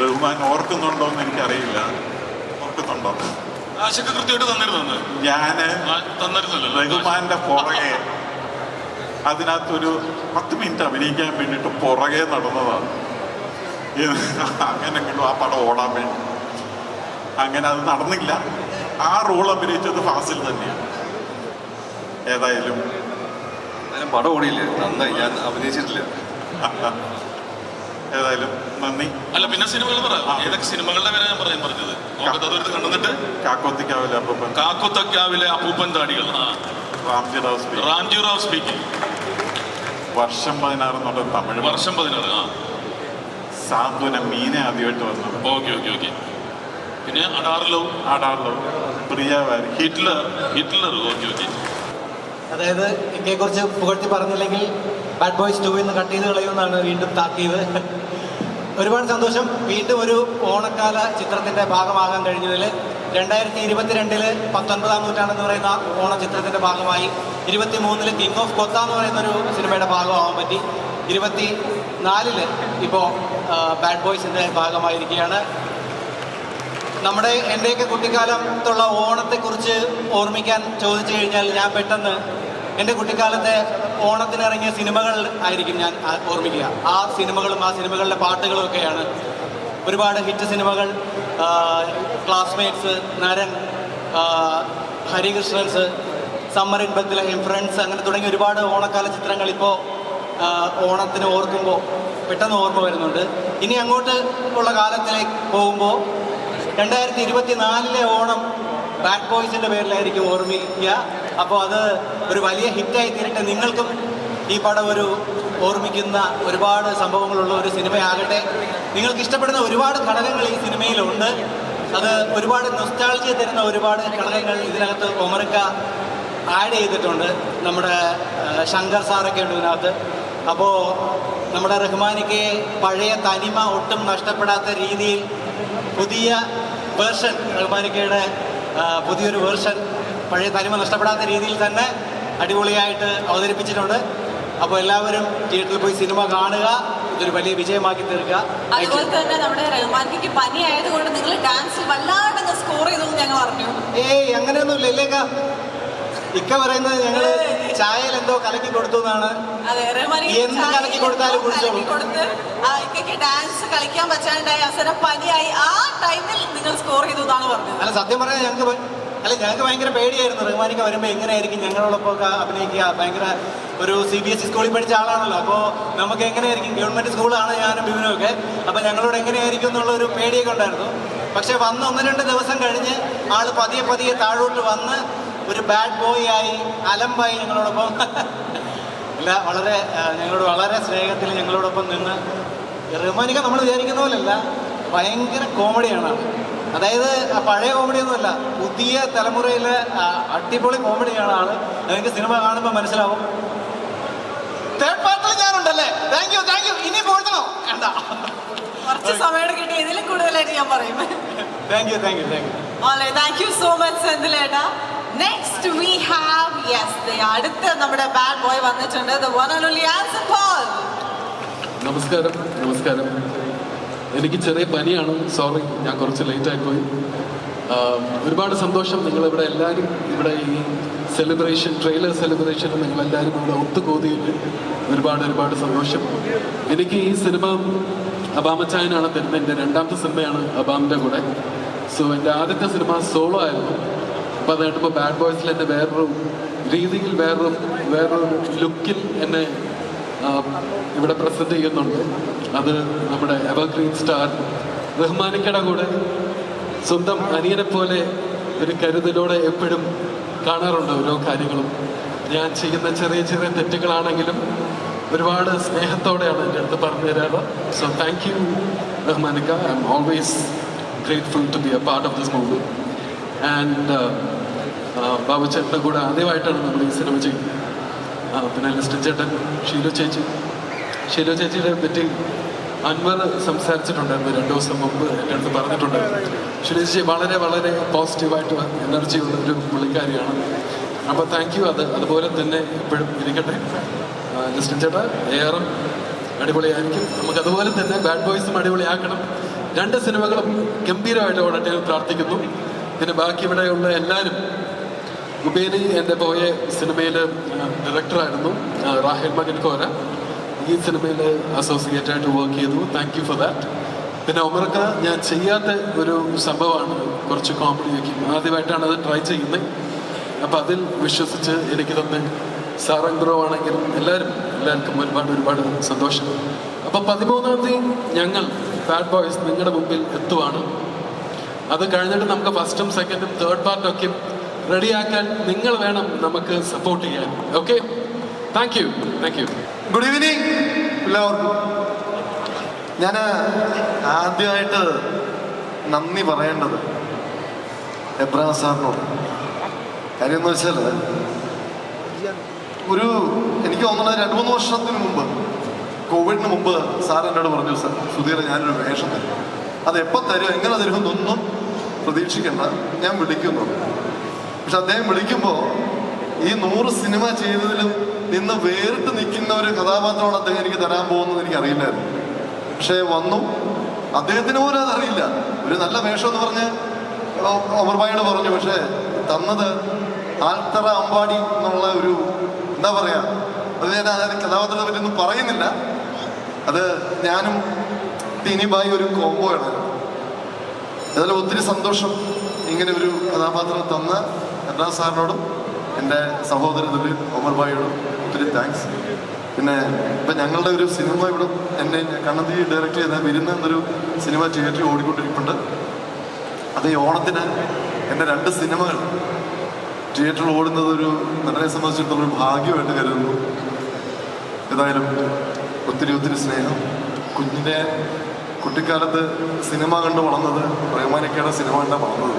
റഹ്മാൻ ഓർക്കുന്നുണ്ടോ എന്ന് എനിക്കറിയില്ല. ഓർക്കുന്നുണ്ടോ? ഞാൻ റഹ്മാന്റെ പുറകെ അതിനകത്തൊരു 10 മിനിറ്റ് അഭിനയിക്കാൻ വേണ്ടിയിട്ട് പുറകെ നടന്നതാണ്. അങ്ങനെങ്കിലും ആ പടം ഓടാൻ വേണ്ടി. അങ്ങനെ അത് നടന്നില്ല. ആ റോൾ അഭിനയിച്ചത് ഫാസിൽ തന്നെയാണ്. ഏതായാലും പടം ഓടിയില്ലേ, നന്നായി. ഞാൻ അഭിനയിച്ചിട്ടില്ല. ഏതായാലും നന്ദി. അല്ല, പിന്നെ സിനിമകൾ പറ. ഏതൊക്കെ സിനിമകളുടെ പേരാ ഞാൻ പറഞ്ഞത്? കണ്ടുവന്നിട്ട് കാക്കൊത്തക്കാവിലെ അപ്പൂപ്പൻ താടികൾ, റാംജി റാവ് സ്പീക്കിംഗ്, വർഷം 16 എന്നുള്ള തമിഴ്, വർഷം 16. സാന്ത്വന മീന ആദ്യമായിട്ട് വന്നത്. ഓക്കെ. പിന്നെ അടാർലോ, പ്രിയ, ഹിറ്റ്ലർ. ഓക്കെ. അതായത് ഇന്ത്യയെക്കുറിച്ച് പുകഴ്ത്തി പറഞ്ഞില്ലെങ്കിൽ ബാഡ് ബോയ്സ് 2 എന്ന് കട്ട് ചെയ്ത് കളയുമെന്നാണ് വീണ്ടും താക്കീത്. ഒരുപാട് സന്തോഷം. വീണ്ടും ഒരു ഓണക്കാല ചിത്രത്തിൻ്റെ ഭാഗമാകാൻ കഴിഞ്ഞതിൽ. 2022 19-ാം നൂറ്റാണ്ടെന്ന് പറയുന്ന ഓണ ചിത്രത്തിൻ്റെ ഭാഗമായി, 23 കിങ് ഓഫ് കൊത്ത എന്ന് പറയുന്നൊരു സിനിമയുടെ ഭാഗമാകാൻ പറ്റി. 24 ഇപ്പോൾ ബാഡ് ബോയ്സിൻ്റെ ഭാഗമായിരിക്കുകയാണ്. എൻ്റെയൊക്കെ കുട്ടിക്കാലത്തുള്ള ഓണത്തെക്കുറിച്ച് ഓർമ്മിക്കാൻ ചോദിച്ചു കഴിഞ്ഞാൽ ഞാൻ പെട്ടെന്ന് എൻ്റെ കുട്ടിക്കാലത്തെ ഓണത്തിനിറങ്ങിയ സിനിമകൾ ആയിരിക്കും ഞാൻ ഓർമ്മിക്കുക. ആ സിനിമകളും ആ സിനിമകളിലെ പാട്ടുകളും ഒക്കെയാണ്. ഒരുപാട് ഹിറ്റ് സിനിമകൾ, classmates, Naran, Harikrishnans, summer in Bethlehem, friends, അങ്ങനെ തുടങ്ങിയ ഒരുപാട് ഓണക്കാല ചിത്രങ്ങൾ ഇപ്പോൾ ഓണത്തിന് ഓർക്കുമ്പോൾ പെട്ടെന്ന് ഓർമ്മ വരുന്നുണ്ട്. ഇനി അങ്ങോട്ട് ഉള്ള കാലത്തിലേക്ക് പോകുമ്പോൾ 2024 ഓണം ബാഡ് ബോയ്സിൻ്റെ പേരിലായിരിക്കും ഓർമ്മിക്കുക. അപ്പോൾ അത് ഒരു വലിയ ഹിറ്റായി തീരട്ടെ. നിങ്ങൾക്കും ഈ പടം ഒരു ഓർമ്മിക്കുന്ന ഒരുപാട് സംഭവങ്ങളുള്ള ഒരു സിനിമയാകട്ടെ. നിങ്ങൾക്ക് ഇഷ്ടപ്പെടുന്ന ഒരുപാട് ഘടകങ്ങൾ ഈ സിനിമയിലുണ്ട്. അത് ഒരുപാട് നൊസ്റ്റാൾജിയ തരുന്ന ഒരുപാട് ഘടകങ്ങൾ ഇതിനകത്ത് ഒമർക്ക ആഡ് ചെയ്തിട്ടുണ്ട്. നമ്മുടെ ശങ്കർ സാറൊക്കെ ഉണ്ട് ഇതിനകത്ത്. അപ്പോൾ നമ്മുടെ റഹ്മാനിക്ക് പഴയ തനിമ ഒട്ടും നഷ്ടപ്പെടാത്ത രീതിയിൽ പുതിയ വേർഷൻ, റഹ്മാനിക്കയുടെ പുതിയൊരു വേർഷൻ പഴയ തനിമ നഷ്ടപ്പെടാത്ത രീതിയിൽ തന്നെ അടിപൊളിയായിട്ട് അവതരിപ്പിച്ചിട്ടുണ്ട്. അപ്പോൾ എല്ലാവരും തിയേറ്ററിൽ പോയി സിനിമ കാണുക, ഇതൊരു വലിയ വിജയമാക്കി തീർക്കുക. അതുപോലെ തന്നെ നമ്മുടെ റഹ്മാനിക്ക് പനി ആയതുകൊണ്ട് നിങ്ങൾ ഡാൻസ് വല്ലാണ്ട് സ്കോർ ചെയ്തു ഞങ്ങൾ അറിഞ്ഞു. ഏയ് അങ്ങനെയൊന്നുമില്ല ഇല്ലേക്കാ. ഇക്ക പറയുന്നത് ഞങ്ങള് ചായയിൽ എന്തോ കലക്കി കൊടുത്തു എന്നാണ്. എന്ത് കലക്കി കൊടുത്താലും കുടിച്ചോളൂ. ഡാൻസ് കളിക്കാൻ പറ്റാണ്ടായി അവസരം പനിയായി ആ ടൈമിൽ നിങ്ങൾ സ്കോർ ചെയ്തു എന്നാണ് പറഞ്ഞത്. അല്ല സത്യം പറഞ്ഞാൽ ഞങ്ങൾക്ക് ഭയങ്കര പേടിയായിരുന്നു. റഹ്മാനിക്ക വരുമ്പോൾ എങ്ങനെയായിരിക്കും ഞങ്ങളോടൊപ്പം ഒക്കെ അഭിനയിക്കുക. ഭയങ്കര ഒരു CBSE സ്കൂളിൽ പഠിച്ച ആളാണല്ലോ. അപ്പോൾ നമുക്ക് എങ്ങനെയായിരിക്കും, ഗവൺമെൻറ് സ്കൂളാണ് ഞാനും ബിബിനും ഒക്കെ, അപ്പോൾ ഞങ്ങളോട് എങ്ങനെയായിരിക്കും എന്നുള്ളൊരു പേടിയൊക്കെ ഉണ്ടായിരുന്നു. പക്ഷെ വന്ന് 1-2 ദിവസം കഴിഞ്ഞ് ആൾ പതിയെ താഴോട്ട് വന്ന് ഒരു ബാഡ് ബോയ് ആയി, അലമ്പായി ഞങ്ങളോടൊപ്പം. അല്ല വളരെ ഞങ്ങളോട് വളരെ സ്നേഹത്തിൽ ഞങ്ങളോടൊപ്പം നിന്ന്. റഹ്മാനിക്ക നമ്മൾ വിചാരിക്കുന്ന പോലെയല്ല, ഭയങ്കര കോമഡിയാണ്. അതായത് പഴയ കോമഡിയൊന്നുമല്ല, പുതിയ തലമുറയിലെ അടിപൊളി കോമഡിയാണ് ആള്. നിങ്ങൾക്ക് സിനിമ കാണുമ്പോൾ മനസ്സിലാവും. തേർഡ് പാർട്ടിൽ ഞാനുണ്ടല്ലേ. Thank you. ഇനി പോകണോ? കണ്ട കുറച്ച് സമയം കിട്ടി, ഇതിലും കൂടുതലായിട്ട് ഞാൻ പറയും. Thank you. Thank you so much സെന്തിലേട്ടാ. നെക്സ്റ്റ് വി ഹാവ് അടുത്ത നമ്മുടെ ബാഡ് ബോയ് വന്നിട്ടുണ്ട്. The one and only Anson Paul. നമസ്കാരം. എനിക്ക് ചെറിയ പനിയാണ്, സോറി ഞാൻ കുറച്ച് ലേറ്റ് ആയിപ്പോയി. ഒരുപാട് സന്തോഷം നിങ്ങളിവിടെ എല്ലാവരും ഇവിടെ ഈ ട്രെയിലർ സെലിബ്രേഷൻ നിങ്ങളെല്ലാവരും ഇവിടെ ഒത്തുകൂടിയിട്ട് ഒരുപാട് സന്തോഷം. എനിക്ക് ഈ സിനിമ അബാമച്ചായനാണ് തരുന്നത്. എൻ്റെ 2ാമത്തെ സിനിമയാണ് അബാമിൻ്റെ കൂടെ. സോ എൻ്റെ ആദ്യത്തെ സിനിമ സോളോ ആയിരുന്നു. അപ്പോൾ അത് കേട്ടപ്പോൾ ബാഡ് ബോയ്സിൽ എന്നെ വേറൊരു രീതിയിൽ വേറൊരു ലുക്കിൽ എന്നെ ഇവിടെ പ്രസൻറ്റ് ചെയ്യുന്നുണ്ട്. അത് നമ്മുടെ എവർഗ്രീൻ സ്റ്റാർ റഹ്മാനിക്കയുടെ കൂടെ സ്വന്തം അനിയനെ പോലെ ഒരു കരുതലോടെ എപ്പോഴും കാണാറുണ്ട് ഓരോ കാര്യങ്ങളും. ഞാൻ ചെയ്യുന്ന ചെറിയ തെറ്റുകളാണെങ്കിലും ഒരുപാട് സ്നേഹത്തോടെയാണ് എൻ്റെ അടുത്ത് പറഞ്ഞു തരാറ്. സോ താങ്ക് യു റഹ്മാനിക്ക. I am always grateful to be a part of this movie. And Babu ചേട്ടൻ്റെ കൂടെ ആദ്യമായിട്ടാണ് നമ്മൾ ഈ സിനിമ ചെയ്യുന്നത്. പിന്നെ ലിസ്റ്റൻ ചേട്ടൻ, ഷീലു ചേച്ചിയുടെ പറ്റി അൻവർ സംസാരിച്ചിട്ടുണ്ടായിരുന്നു 2 ദിവസം മുമ്പ് എൻ്റെ അടുത്ത് പറഞ്ഞിട്ടുണ്ടായിരുന്നു. ഷീലു ചേച്ചി വളരെ പോസിറ്റീവായിട്ട് എനർജിയുള്ള ഒരു പുള്ളിക്കാരിയാണ്. അപ്പോൾ താങ്ക് യു. അതുപോലെ തന്നെ എപ്പോഴും ഇരിക്കട്ടെ. ലിസ്റ്റൻ ചേട്ടാ, ഏറെ അടിപൊളിയായിരിക്കും. നമുക്ക് അതുപോലെ തന്നെ ബാഡ് ബോയ്സും അടിപൊളിയാക്കണം. 2 സിനിമകളും ഗംഭീരമായിട്ട് ഓടട്ടെ എന്ന് പ്രാർത്ഥിക്കുന്നു. പിന്നെ ബാക്കി ഇവിടെയുള്ള എല്ലാവരും, ഉപേനി എൻ്റെ പോയ സിനിമയിൽ ഡയറക്ടറായിരുന്നു, റാഹേൽ മകൻ കോര. ഈ സിനിമയിൽ അസോസിയേറ്റായിട്ട് വർക്ക് ചെയ്തു. Thank you for that. പിന്നെ ഒമർക്ക ഞാൻ ചെയ്യാത്ത ഒരു സംഭവമാണ്, കുറച്ച് കോമഡി വയ്ക്കും. ആദ്യമായിട്ടാണ് അത് ട്രൈ ചെയ്യുന്നത്. അപ്പോൾ അതിൽ വിശ്വസിച്ച് എനിക്ക് തന്നെ സാറംഗ് ബ്രോ ആണെങ്കിലും എല്ലാവർക്കും ഒരുപാട് സന്തോഷം. അപ്പോൾ 13-ാം തീയതി ഞങ്ങൾ ബാഡ് ബോയ്സ് നിങ്ങളുടെ മുമ്പിൽ എത്തുവാണ്. അത് കഴിഞ്ഞിട്ട് നമുക്ക് 1st, 2nd, 3rd പാർട്ടൊക്കെ റെഡിയാക്കാൻ നിങ്ങൾ വേണം നമുക്ക് സപ്പോർട്ട് ചെയ്യാൻ. Okay, thank U. Good evening എല്ലാവർക്കും. ഞാൻ ആദ്യമായിട്ട് നന്ദി പറയേണ്ടത് എബ്രഹാം സാറിനോട്. കാര്യം എന്ന് വെച്ചാൽ എനിക്ക് തോന്നുന്നത് 2-3 വർഷത്തിന് മുമ്പ്, കോവിഡിന് മുമ്പ് സാർ എന്നോട് പറഞ്ഞു, സാർ സുധീർ ഞാനൊരു വേഷം തരും, അത് എപ്പോൾ തരും എങ്ങനെ തരുമെന്നൊന്നും പ്രതീക്ഷിക്കണ്ട, ഞാൻ വിളിക്കുന്നു. പക്ഷെ അദ്ദേഹം വിളിക്കുമ്പോൾ ഈ 100 സിനിമ ചെയ്തതിലും നിന്ന് വേറിട്ട് നിൽക്കുന്ന ഒരു കഥാപാത്രമാണ് അദ്ദേഹം എനിക്ക് തരാൻ പോകുന്നത് എനിക്കറിയില്ലായിരുന്നു. പക്ഷേ വന്നു, അദ്ദേഹത്തിന് പോലും അതറിയില്ല. ഒരു നല്ല വേഷം എന്ന് പറഞ്ഞ് അമർബായോട് പറഞ്ഞു. പക്ഷേ തന്നത് ആൽത്തറ അമ്പാടി എന്നുള്ള ഒരു എന്താ പറയുക, അത് ഞാൻ അതായത് കഥാപാത്രത്തെ പറ്റിയൊന്നും പറയുന്നില്ല. അത് ഞാനും ടീനിബായി ഒരു കോംബോയാണ്. അതിൽ ഒത്തിരി സന്തോഷം. ഇങ്ങനെ ഒരു കഥാപാത്രം തന്ന എബ്രഹാം സാറിനോടും എൻ്റെ സഹോദരത്തിൽ ഒമർബായോടും ഒത്തിരി താങ്ക്സ്. പിന്നെ ഇപ്പം ഞങ്ങളുടെ ഒരു സിനിമ ഇവിടെ എന്നെ കണ്ണന്തി ഡയറക്റ്റ് ചെയ്ത വിരുന്ന് എന്നൊരു സിനിമ തിയേറ്ററിൽ ഓടിക്കൊണ്ടിരിപ്പുണ്ട്. അത് ഈ ഓണത്തിന് എൻ്റെ 2 സിനിമകൾ തിയേറ്ററിൽ ഓടുന്നത് ഒരു നടനെ സംബന്ധിച്ചിടത്തോളം ഒരു ഭാഗ്യമായിട്ട് കരുതുന്നു. ഏതായാലും ഒത്തിരി ഒത്തിരി സ്നേഹം. കുട്ടിക്കാലത്ത് സിനിമ കണ്ട് വളർന്നത്, റഹ്മാനിക്കയുടെ സിനിമ കണ്ടാണ് വളർന്നത്.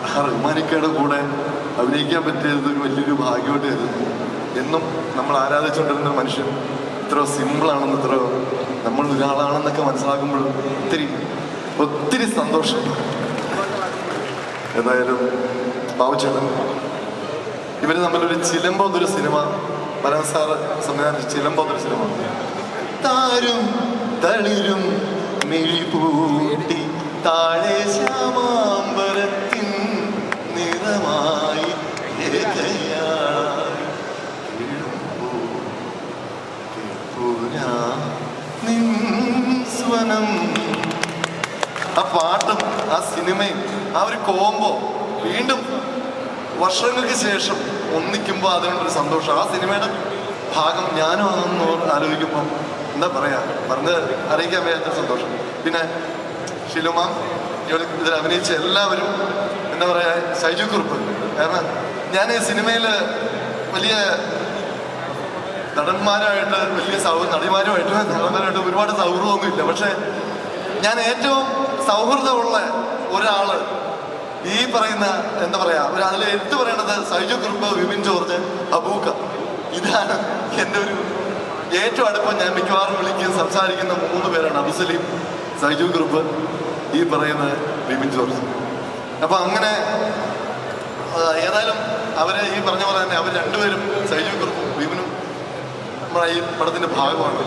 ആ റഹ്മാനിക്കയുടെ കൂടെ അഭിനയിക്കാൻ പറ്റിയത് ഒരു വലിയൊരു ഭാഗ്യമായിട്ട് കരുതുന്നു. എന്നും നമ്മൾ ആരാധിച്ചുകൊണ്ടിരുന്ന മനുഷ്യൻ ഇത്ര സിമ്പിളാണെന്ന്, ഇത്ര നമ്മൾ ഒരാളാണെന്നൊക്കെ മനസ്സിലാക്കുമ്പോൾ ഒത്തിരി സന്തോഷം. ഏതായാലും ബാബുച്ചേട്ടൻ ഇവർ തമ്മിലൊരു ചിലമ്പോന്നൊരു സിനിമ, മലയാള സാറ് സംവിധാനിച്ച ചിലമ്പോന്നൊരു സിനിമ, താരും തളിരും മിഴിപൂട്ടി താഴെ ശ്യാമാംബരത്തിൻ നിറമായി സ്വനം. ആ പാട്ടും ആ സിനിമയും ആ ഒരു കോംബോ വീണ്ടും വർഷങ്ങൾക്ക് ശേഷം ഒന്നിക്കുമ്പോൾ അതുകൊണ്ടൊരു സന്തോഷം. ആ സിനിമയുടെ ഭാഗം ഞാനും അതൊന്ന് ആലോചിക്കുമ്പോൾ എന്താ പറയാ, പറഞ്ഞ് അറിയിക്കാൻ വയ്യാത്ത സന്തോഷം. പിന്നെ ഷിലുമ, ഇതിൽ അഭിനയിച്ച എല്ലാവരും, എന്താ പറയാ, സൈജു കുറുപ്പ്. കാരണം ഞാൻ ഈ സിനിമയിൽ വലിയ നടന്മാരുമായിട്ട് നടന്മാരുമായിട്ട് ഒരുപാട് സൗഹൃദമൊന്നുമില്ല. പക്ഷെ ഞാൻ ഏറ്റവും സൗഹൃദമുള്ള ഒരാള് ഈ പറയുന്ന, എന്താ പറയാ, അതിൽ എടുത്തു പറയണത് സൈജു കുറുപ്പ്, വിപിൻ ജോർജ്, അബൂക്ക. ഇതാണ് എൻ്റെ ഒരു ഏറ്റവും അടുപ്പം. ഞാൻ മിക്കവാറും വിളിക്കുന്ന സംസാരിക്കുന്ന 3 പേരാണ്: അബുസലീം, സൈജു കുറുപ്പ്, ഈ പറയുന്ന വിപിൻ ജോർജ്. അപ്പൊ അങ്ങനെ ഏതായാലും അവര് ഈ പറഞ്ഞ പോലെ തന്നെ അവർ രണ്ടുപേരും, സൈജു കുറുപ്പും വിപിനും, നമ്മുടെ ഈ പടത്തിന്റെ ഭാഗമാണ്.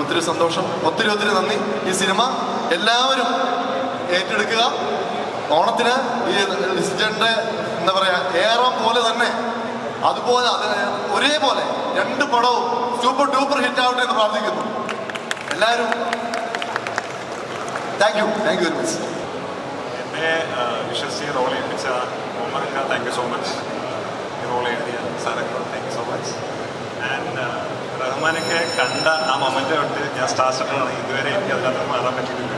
ഒത്തിരി സന്തോഷം, ഒത്തിരി ഒത്തിരി നന്ദി. ഈ സിനിമ എല്ലാവരും ഏറ്റെടുക്കുക. ഓണത്തിന് ഈ ലിസിജന്റെ, എന്താ പറയാ, ഏറാം പോലെ തന്നെ അതുപോലെ ഒരേപോലെ 2 പടവും സൂപ്പർ ഡൂപ്പർ ഹിറ്റ് ആവട്ടെ എന്ന് പ്രാർത്ഥിക്കുന്നു. എല്ലാവരും താങ്ക് യു വെരി മച്ച്. എന്നെ വിശ്വസിച്ച് റോൾ ഏൽപ്പിച്ച ഒമർക്ക, താങ്ക് യു സോ മച്ച്. ഈ റോൾ എഴുതിയ സാറൊക്കെ thank you so much. And റഹ്മാനൊക്കെ കണ്ട ആ മൊമെൻ്റ് തൊട്ട് ഞാൻ സ്റ്റാർട്ടാണ് ഇതുവരെ എനിക്ക് അതിനകത്ത് മാറാൻ പറ്റിയിട്ടില്ല.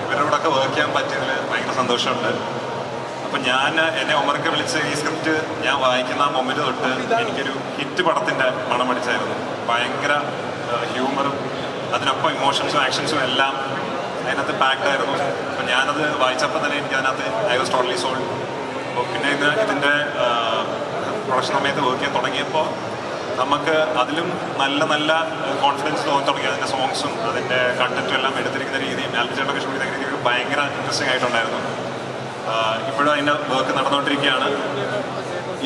ഇവരോടൊക്കെ വർക്ക് ചെയ്യാൻ പറ്റിയതിൽ ഭയങ്കര സന്തോഷമുണ്ട്. അപ്പം എന്നെ ഒമർക്ക വിളിച്ച് ഈ സ്ക്രിപ്റ്റ് ഞാൻ വായിക്കുന്ന ആ മൊമെൻ്റ് തൊട്ട് എനിക്കൊരു ഹിറ്റ് പടത്തിൻ്റെ മണം അടിച്ചായിരുന്നു. ഭയങ്കര ഹ്യൂമറും അതിനൊപ്പം ഇമോഷൻസും ആക്ഷൻസും എല്ലാം അതിനകത്ത് പാക്ഡ് ആയിരുന്നു. അപ്പം ഞാനത് വായിച്ചപ്പോൾ തന്നെ എനിക്ക് അതിനകത്ത് ഐ വാസ് ടോട്ടലി സോൾഡ്. അപ്പോൾ പിന്നെ ഇതിൻ്റെ പ്രൊഡക്ഷൻ സമയത്ത് വർക്ക് ചെയ്യാൻ തുടങ്ങിയപ്പോൾ നമുക്ക് അതിലും നല്ല നല്ല കോൺഫിഡൻസ് തോന്നി തുടങ്ങി. അതിൻ്റെ സോങ്സും അതിൻ്റെ കണ്ടന്റും എല്ലാം എടുത്തിരിക്കുന്ന രീതിയും ആൽബിച്ചേട്ടൊക്കെ ഷൂട്ട് ചെയ്ത രീതിയും ഭയങ്കര ഇൻട്രസ്റ്റിംഗ് ആയിട്ടുണ്ടായിരുന്നു. ഇപ്പോഴും അതിൻ്റെ വർക്ക് നടന്നുകൊണ്ടിരിക്കുകയാണ്.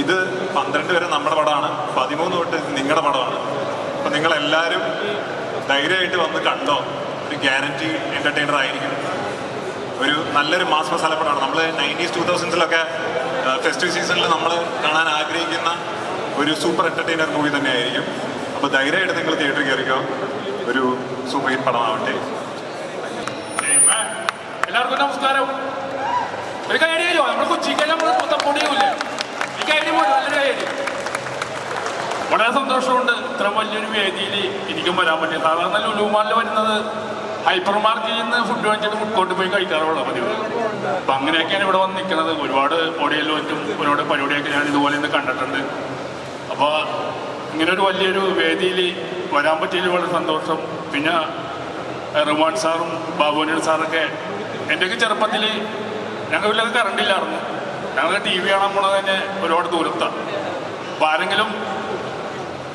ഇത് 12 വരെ നമ്മുടെ പടമാണ്, 13 തൊട്ട് നിങ്ങളുടെ പടമാണ്. അപ്പം നിങ്ങളെല്ലാവരും ധൈര്യമായിട്ട് വന്ന് കണ്ടോ. ഒരു ഗ്യാരണ്ടി എൻ്റർടൈനർ ആയിരിക്കും. ഒരു നല്ലൊരു മാസ് മസാല പടമാണ്. നമ്മൾ 90s 2000s ഫെസ്റ്റിവൽ സീസണിൽ നമ്മൾ കാണാൻ ആഗ്രഹിക്കുന്ന ഒരു സൂപ്പർ എൻ്റർടൈനർ മൂവി തന്നെയായിരിക്കും. അപ്പോൾ ധൈര്യമായിട്ട് നിങ്ങൾ തിയേറ്ററിൽ കയറിക്കോ. ഒരു സൂപ്പർ ഹിറ്റ് പടമാവട്ടെ. എല്ലാവർക്കും നമസ്കാരം. ഒരു കൈഡിയോ നമ്മൾ കൊച്ചിക്കെല്ലാം നമ്മൾ പുത്തപ്പൊടിയൂല്ലേ, ഈ കൈഡി പോലും നല്ലൊരു കൈഡി. വളരെ സന്തോഷമുണ്ട് ഇത്ര വലിയൊരു വേദിയിൽ എനിക്കും വരാൻ പറ്റി. സാധാരണ ലുലുമാളിൽ വരുന്നത് ഹൈപ്പർ മാർക്കറ്റിൽ നിന്ന് ഫുഡ് വാങ്ങിച്ചിട്ട് ഫുഡ് പോയി കഴിക്കാറുള്ള പതിവ്. അപ്പം അങ്ങനെയൊക്കെയാണ് ഇവിടെ വന്ന് നിൽക്കുന്നത്. ഒരുപാട് ഓഡിയോയിലും മറ്റും ഒരുപാട് പരിപാടിയൊക്കെ ഞാൻ ഇതുപോലെ ഇന്ന് കണ്ടിട്ടുണ്ട്. അപ്പോൾ ഇങ്ങനൊരു വലിയൊരു വേദിയിൽ വരാൻ പറ്റിയതിൽ വളരെ സന്തോഷം. പിന്നെ റഹ്മാൻ സാറും ബാബുവിൻ്റെ സാറൊക്കെ, എൻ്റെയൊക്കെ ചെറുപ്പത്തിൽ ഞങ്ങൾ വീട്ടിലൊക്കെ കറണ്ടില്ലായിരുന്നു. ഞങ്ങൾക്ക് TV കാണാൻ പോണത് തന്നെ ഒരുപാട് ദൂരത്താണ്. അപ്പോൾ ആരെങ്കിലും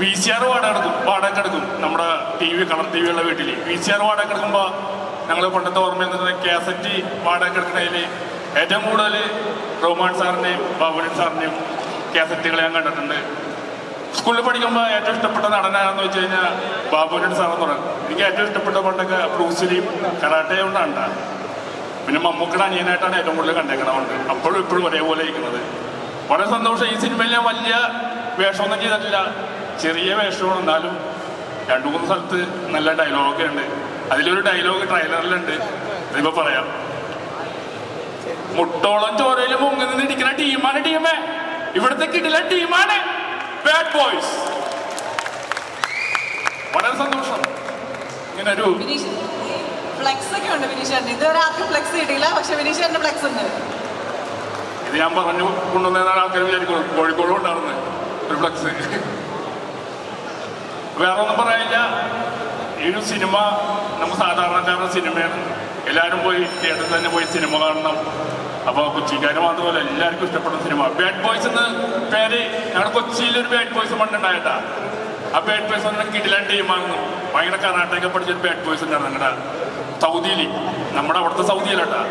VCR വാടക എടുക്കും. നമ്മുടെ കളർ TV ഉള്ള വീട്ടിൽ VCR വാടക എടുക്കുമ്പോൾ ഞങ്ങൾ പണ്ടത്തെ ഓർമ്മയിൽ നിന്ന് കാസറ്റ് വാടക എടുക്കുന്നതിൽ ഏറ്റവും കൂടുതൽ റഹ്മാൻ സാറിൻ്റെയും ബാബുവിൻ സാറിൻ്റെയും കാസറ്റുകൾ ഞാൻ കണ്ടിട്ടുണ്ട്. സ്കൂളിൽ പഠിക്കുമ്പോൾ ഏറ്റവും ഇഷ്ടപ്പെട്ട നടനാണെന്ന് വെച്ച് കഴിഞ്ഞാൽ ബാബുവിൻ സാറെന്ന് പറയും. എനിക്ക് ഏറ്റവും ഇഷ്ടപ്പെട്ട പണ്ടൊക്കെ ബ്രൂസിലിയും കരാട്ടയും കൊണ്ടാണ്. പിന്നെ മമ്മൂക്കയുടെ അനിയനായിട്ടാണ് ഏറ്റവും കൂടുതൽ കണ്ടേക്കണമുണ്ട്. അപ്പോഴും ഇപ്പോഴും ഒരേപോലെ ഇരിക്കുന്നത്. വളരെ സന്തോഷം. ഈ സിനിമയിൽ ഞാൻ വലിയ വേഷമൊന്നും ചെയ്തിട്ടില്ല, ചെറിയ വേഷമാണ്. എന്നാലും 2-3 സ്ഥലത്ത് നല്ല ഡയലോഗൊക്കെ ഉണ്ട്. അതിലൊരു ഡയലോഗ് ട്രെയിലറിലുണ്ട്, ഇതിപ്പോൾ പറയാം. മുട്ടോളം ചോരയിൽ മുങ്ങി നിന്ന് ഇരിക്കുന്ന ടീമാണ് ടീമേ, ഇവിടുത്തെ കിടിലൻ ടീമാണ് ബാഡ് ബോയ്സ്. വളരെ സന്തോഷം. ഇങ്ങനെ ഒരു ഫ്ലെക്സ് ഒക്കെ ഉണ്ട് വിനീഷേട്ടൻ. ഇതുവരെ ആർക്കും ഫ്ലെക്സ് കിട്ടിയില്ല, പക്ഷെ വിനീഷേട്ടന്റെ ഫ്ലെക്സ് ഉണ്ട്. ഇത് ഞാൻ പറഞ്ഞു കൊണ്ടുവന്ന ആൾക്കാർ വിചാരിക്കും കോഴിക്കോട് ഉണ്ടായിരുന്നു ഒരു ഫ്ലെക്സ്. വേറെ ഒന്നും പറയാനില്ല. ഈ ഒരു സിനിമ നമുക്ക് സാധാരണക്കാരുടെ സിനിമയാണ്. എല്ലാവരും പോയി തിയേറ്ററിൽ തന്നെ പോയി സിനിമ കാണണം. അപ്പോൾ കൊച്ചിക്കാർ മാത്രമല്ല എല്ലാവർക്കും ഇഷ്ടപ്പെടുന്ന സിനിമ. ബാഡ് ബോയ്സ് എന്ന് പേര് ഞങ്ങളുടെ കൊച്ചിയിലൊരു ബാഡ് ബോയ്സ് പണ്ടുണ്ടായിട്ടാ. ആ ബാഡ് ബോയ്സ് എന്ന് പറഞ്ഞാൽ കിടിലൻ ടീമായിരുന്നു. ഭയങ്കര കർണാടക പഠിച്ചൊരു ബാഡ് ബോയ്സ് ഉണ്ടായിരുന്നു ഞങ്ങളുടെ സൗദിയിൽ, നമ്മുടെ അവിടുത്തെ സൗദിയിലാട്ടാ.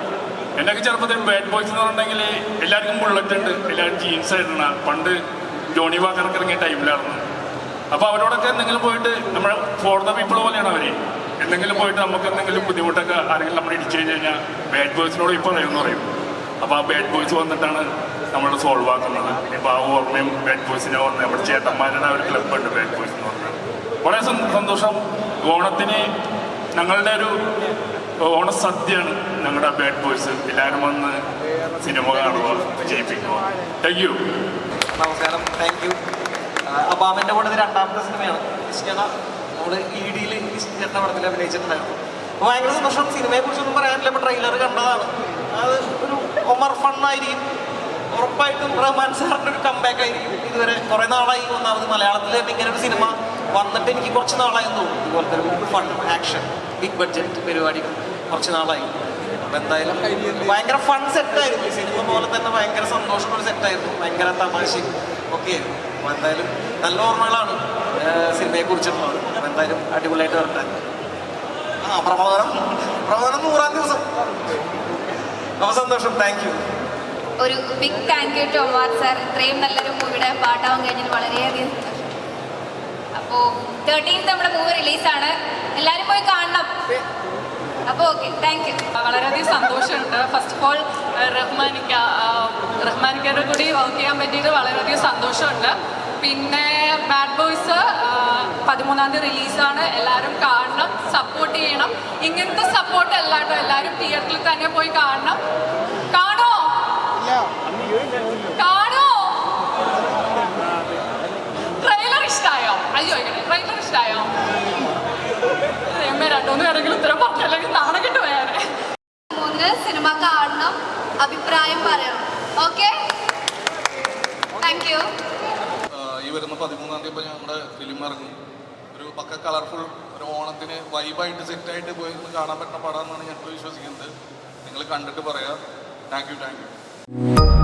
എന്നൊക്കെ ചെറുപ്പത്തിൽ ബാഡ് ബോയ്സ് എന്ന് പറഞ്ഞിട്ടുണ്ടെങ്കിൽ എല്ലാവർക്കും ബുള്ളറ്റ് ഉണ്ട്, എല്ലാവരും ജീൻസ് ആയിരുന്ന പണ്ട് ജോണി വാക്കറൊക്കെ ഇറങ്ങിയ ടൈമിലായിരുന്നു. അപ്പോൾ അവരോടൊക്കെ എന്തെങ്കിലും പോയിട്ട് നമ്മുടെ ഫോർ ദ പീപ്പിൾ പോലെയാണ് അവർ. എന്തെങ്കിലും പോയിട്ട് നമുക്ക് എന്തെങ്കിലും ബുദ്ധിമുട്ടൊക്കെ ആരെങ്കിലും നമ്മൾ ഇടിച്ചു കഴിഞ്ഞ് കഴിഞ്ഞാൽ ബാഡ് ബോയ്സിനോട് ഇപ്പോൾ പറയുമെന്ന് പറയും. അപ്പോൾ ആ ബാഡ് ബോയ്സ് വന്നിട്ടാണ് നമ്മൾ സോൾവ് ആക്കുന്നത്. ഇപ്പോൾ ആ ഓർമ്മയും ബാഡ് ബോയ്സിനെ ഓർമ്മ നമ്മുടെ ചേട്ടന്മാരുടെ ആ ഒരു ക്ലബ്ബുണ്ട് ബാഡ് ബോയ്സ് എന്ന് പറഞ്ഞാൽ. വളരെ സന്തോഷം. ഓണത്തിന് ഞങ്ങളുടെ ഒരു ഓണസദ്യയാണ് ഞങ്ങളുടെ ബാഡ് ബോയ്സ്. എല്ലാവരും വന്ന് സിനിമ കാണുക, വിജയിപ്പിക്കുക. Thank you. നമസ്കാരം. Thank you. അബാമൻ്റെ കൂടെ ഇത് രണ്ടാമത്തെ സിനിമയാണ്. ഇഷ്ടന നമ്മൾ ED-യിൽ ഇഷ്ട പടത്തിൽ അഭിനയിച്ചിട്ടുണ്ടായിരുന്നു. അപ്പോൾ ഭയങ്കര സന്തോഷം. സിനിമയെക്കുറിച്ചൊന്നും പറയാനില്ല. ഇപ്പോൾ ട്രെയിലർ കണ്ടതാണ്. അത് ഒരു ഒമർ ഫണ്ണായിരിക്കും. ഉറപ്പായിട്ടും റഹ്മാൻ സാറിൻ്റെ ഒരു കംബാക്ക് ആയിരിക്കും. ഇതുവരെ കുറേ നാളായി ഒന്നാമത് മലയാളത്തിൽ തന്നെ ഇങ്ങനെ ഒരു സിനിമ വന്നിട്ട് എനിക്ക് കുറച്ച് നാളായി തോന്നുന്നു. ഇതുപോലത്തെ ഒരു ഫൺ ആക്ഷൻ ബിഗ് ബഡ്ജറ്റ് പരിപാടികൾ കുറച്ച് നാളായി. അപ്പോൾ എന്തായാലും ഭയങ്കര ഫൺ സെറ്റായിരുന്നു. ഈ സിനിമ പോലെ തന്നെ ഭയങ്കര സന്തോഷമുള്ള സെറ്റായിരുന്നു. ഭയങ്കര തമാശയും ഒക്കെ ആയിരുന്നു. അപ്പോൾ എന്തായാലും നല്ല ഓർമ്മകളാണ് സിനിമയെക്കുറിച്ചുള്ളത്. അപ്പോൾ എന്തായാലും അടിപൊളിയായിട്ട് വരട്ടെ. പ്രബോധനം 100-ാം ദിവസം. അപ്പോൾ സന്തോഷം. Thank you. ഒരു big thank you to Omar sir. ഇത്രയും നല്ലൊരു മൂവിയുടെ പാട്ടാവാൻ കഴിഞ്ഞാൽ വളരെയധികം സന്തോഷം. അപ്പോൾ 13th നമ്മുടെ മൂവി റിലീസാണ്. എല്ലാവരും പോയി കാണണം. അപ്പോൾ ഓക്കെ, താങ്ക് യു. വളരെയധികം സന്തോഷമുണ്ട്. ഫസ്റ്റ് ഓഫ് ഓൾ റഹ്മാനിക്കയുടെ കൂടി വർക്ക് ചെയ്യാൻ പറ്റിയിട്ട് വളരെയധികം സന്തോഷമുണ്ട്. പിന്നെ ബാഡ് ബോയ്സ് 13ാം തീയതി റിലീസാണ്. എല്ലാവരും കാണണം, സപ്പോർട്ട് ചെയ്യണം. ഇങ്ങനത്തെ സപ്പോർട്ട് അല്ലാട്ടോ, എല്ലാവരും തിയേറ്ററിൽ തന്നെ പോയി കാണണം. കാണോ കാണോ ട്രെയിലർ ഇഷ്ടമായോ? അയ്യോ ട്രെയിലർ ഇഷ്ടമായോ? രണ്ടൊന്നും ഏതെങ്കിലും ഉത്തരം പറഞ്ഞല്ലെങ്കിൽ നാളെ കിട്ടു വേറെ. 3 സിനിമ കാണണം, അഭിപ്രായം പറയണം. Okay, thank you. ഈ വരുന്ന 13-ാം തീയതി ഇപ്പോൾ ഞങ്ങളുടെ ഫിലിം ഇറങ്ങി. ഒരു പക്ക കളർഫുൾ ഒരു ഓണത്തിന് വൈബായിട്ട് സെറ്റായിട്ട് പോയി കാണാൻ പറ്റുന്ന പടം എന്നാണ് ഞാൻ വിശ്വസിക്കുന്നത്. നിങ്ങൾ കണ്ടിട്ട് പറയാം. Thank you.